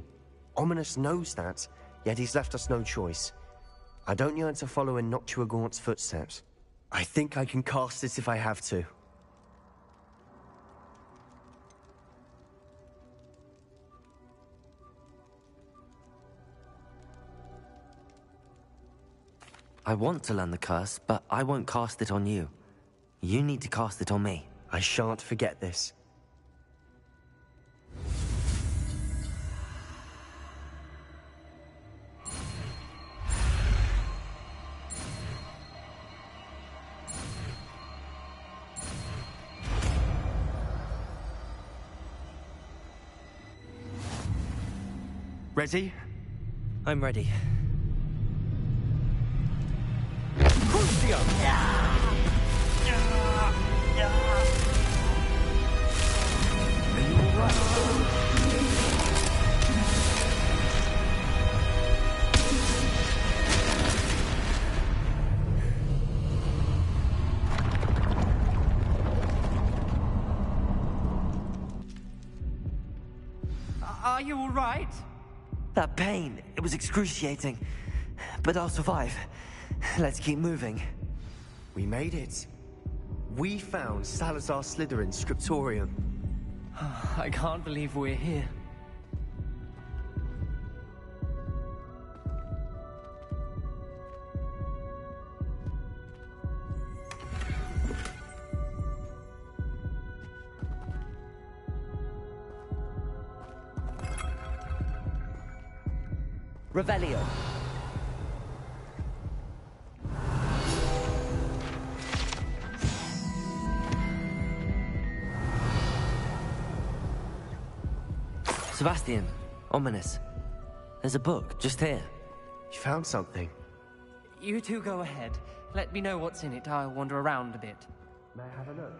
Ominous knows that, yet he's left us no choice. I don't yearn to follow in Noctua Gaunt's footsteps. I think I can cast it if I have to.
I want to learn the curse, but I won't cast it on you. You need to cast it on me.
I shan't forget this. Ready?
I'm ready.
Are you all right?
That pain, it was excruciating. But I'll survive. Let's keep moving.
We made it. We found Salazar Slytherin's scriptorium.
I can't believe we're here.
Revelio.
Sebastian, ominous. There's a book, just here.
You found something?
You two go ahead. Let me know what's in it. I'll wander around a bit.
May I have a look?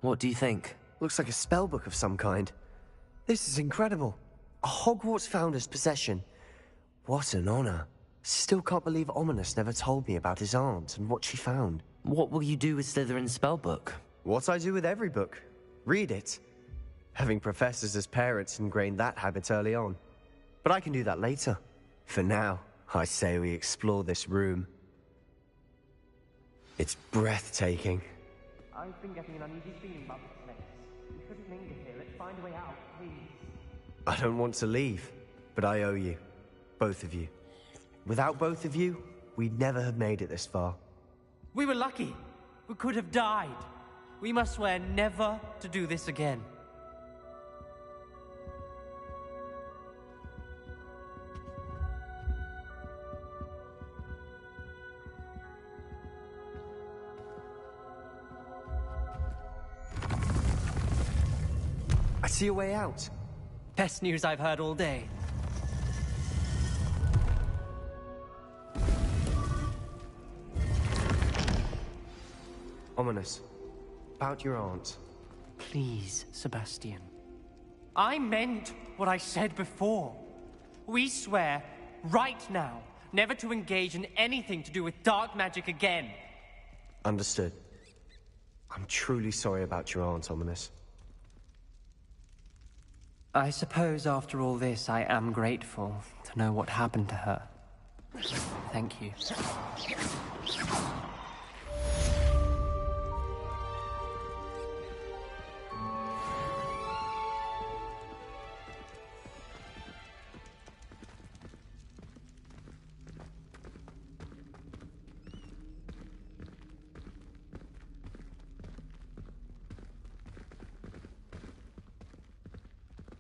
What do you think?
Looks like a spellbook of some kind. This is incredible. A Hogwarts founder's possession. What an honor. Still can't believe Ominous never told me about his aunt and what she found.
What will you do with Slytherin's spellbook?
What I do with every book. Read it. Having professors as parents ingrained that habit early on. But I can do that later. For now, I say we explore this room. It's breathtaking.
I've been getting an uneasy feeling about this place. We shouldn't linger here. Let's find a way out, please.
I don't want to leave, but I owe you. Both of you. Without both of you, we'd never have made it this far.
We were lucky. We could have died. We must swear never to do this again.
I see a way out.
Best news I've heard all day.
Ominous. About your aunt.
Please, Sebastian. I meant what I said before. We swear, right now, never to engage in anything to do with dark magic again.
Understood. I'm truly sorry about your aunt, Ominous.
I suppose after all this, I am grateful to know what happened to her. Thank you.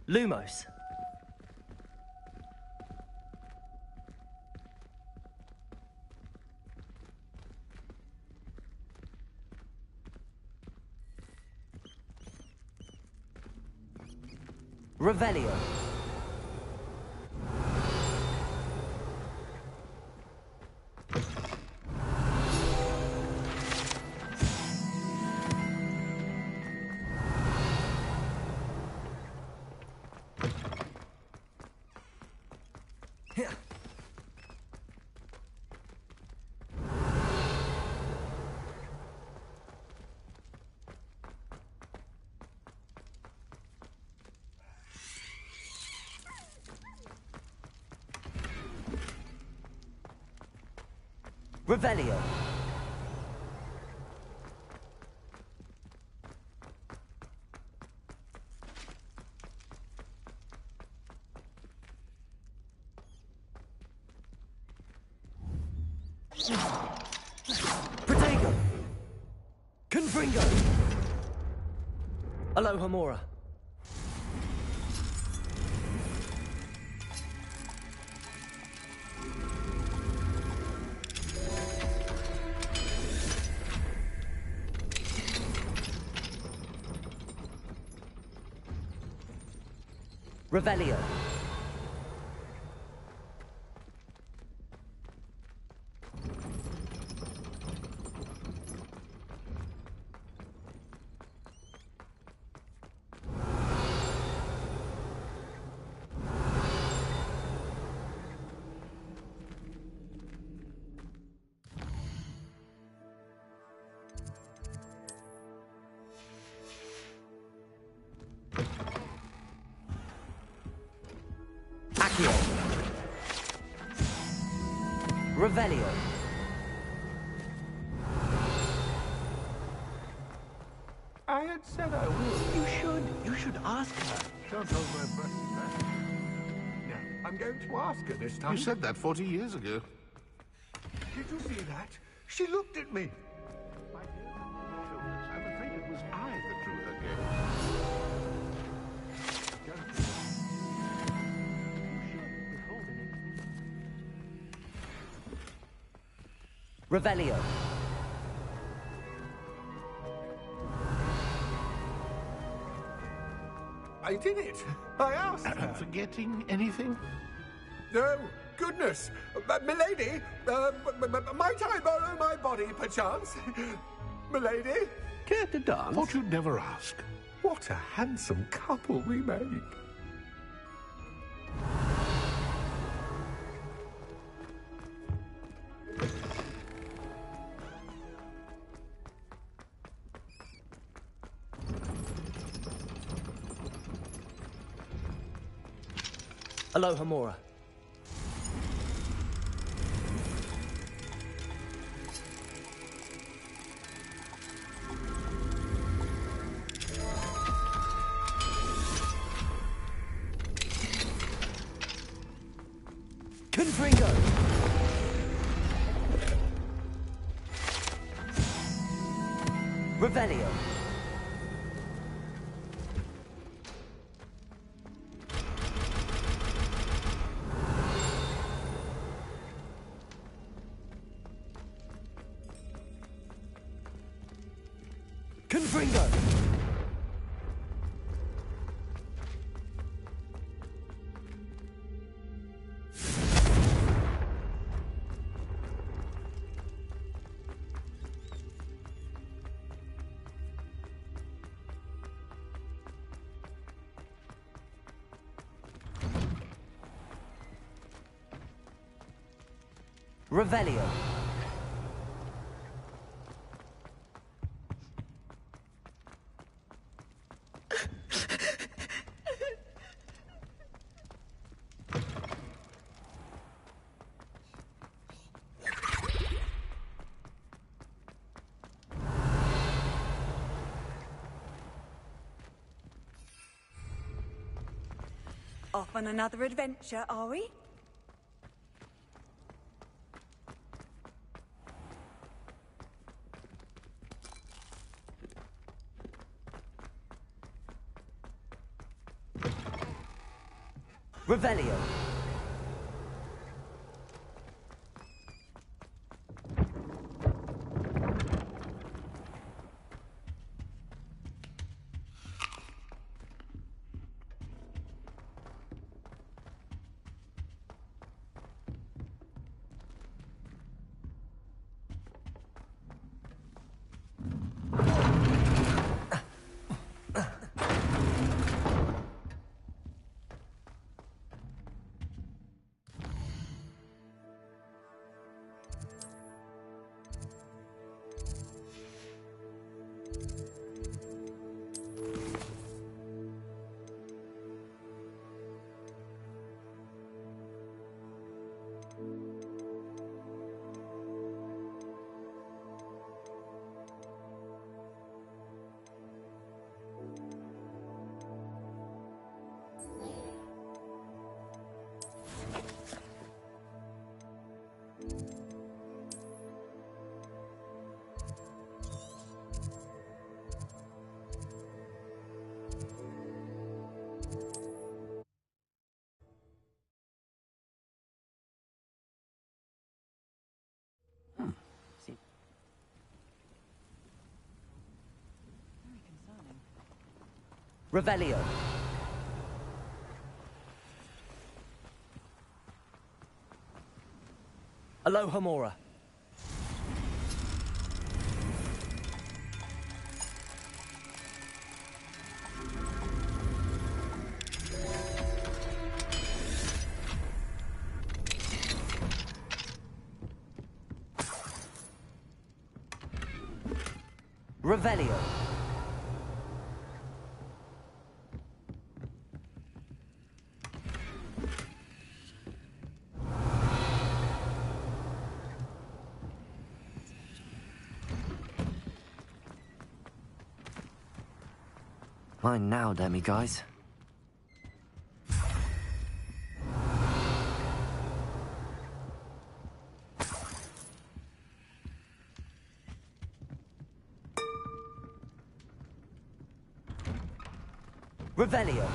Lumos. Revelio. Revelio. Protego. Confringo. Alohomora. Revelio. Accio. Revelio.
I had said I would. You should ask her. Don't hold my breath. No, I'm going to ask her this time.
You said that 40 years ago.
Did you see that? She looked at me. My dear, I'm afraid it was I that drew her gaze.
Revelio.
I did it. I asked her.
Forgetting anything?
No, goodness. Milady, might I borrow my body, perchance? Milady? Care to dance?
Thought you'd never ask.
What a handsome couple we made.
Alohomora. Confringo. Revelio. Confringo. Revelio.
Off on another adventure, are we?
Revelio. Revelio. Aloha Mora. Revelio.
Mine now, demi-guys.
Revelio.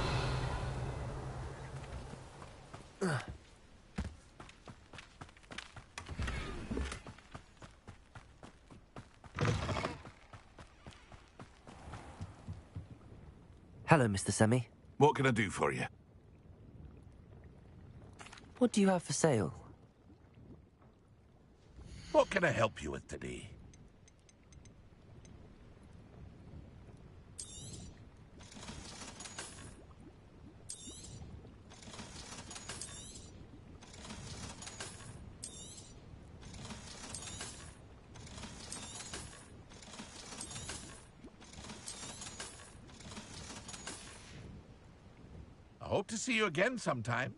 Hello, Mr. Semi.
What can I do for you?
What do you have for sale?
What can I help you with today? I hope to see you again sometime.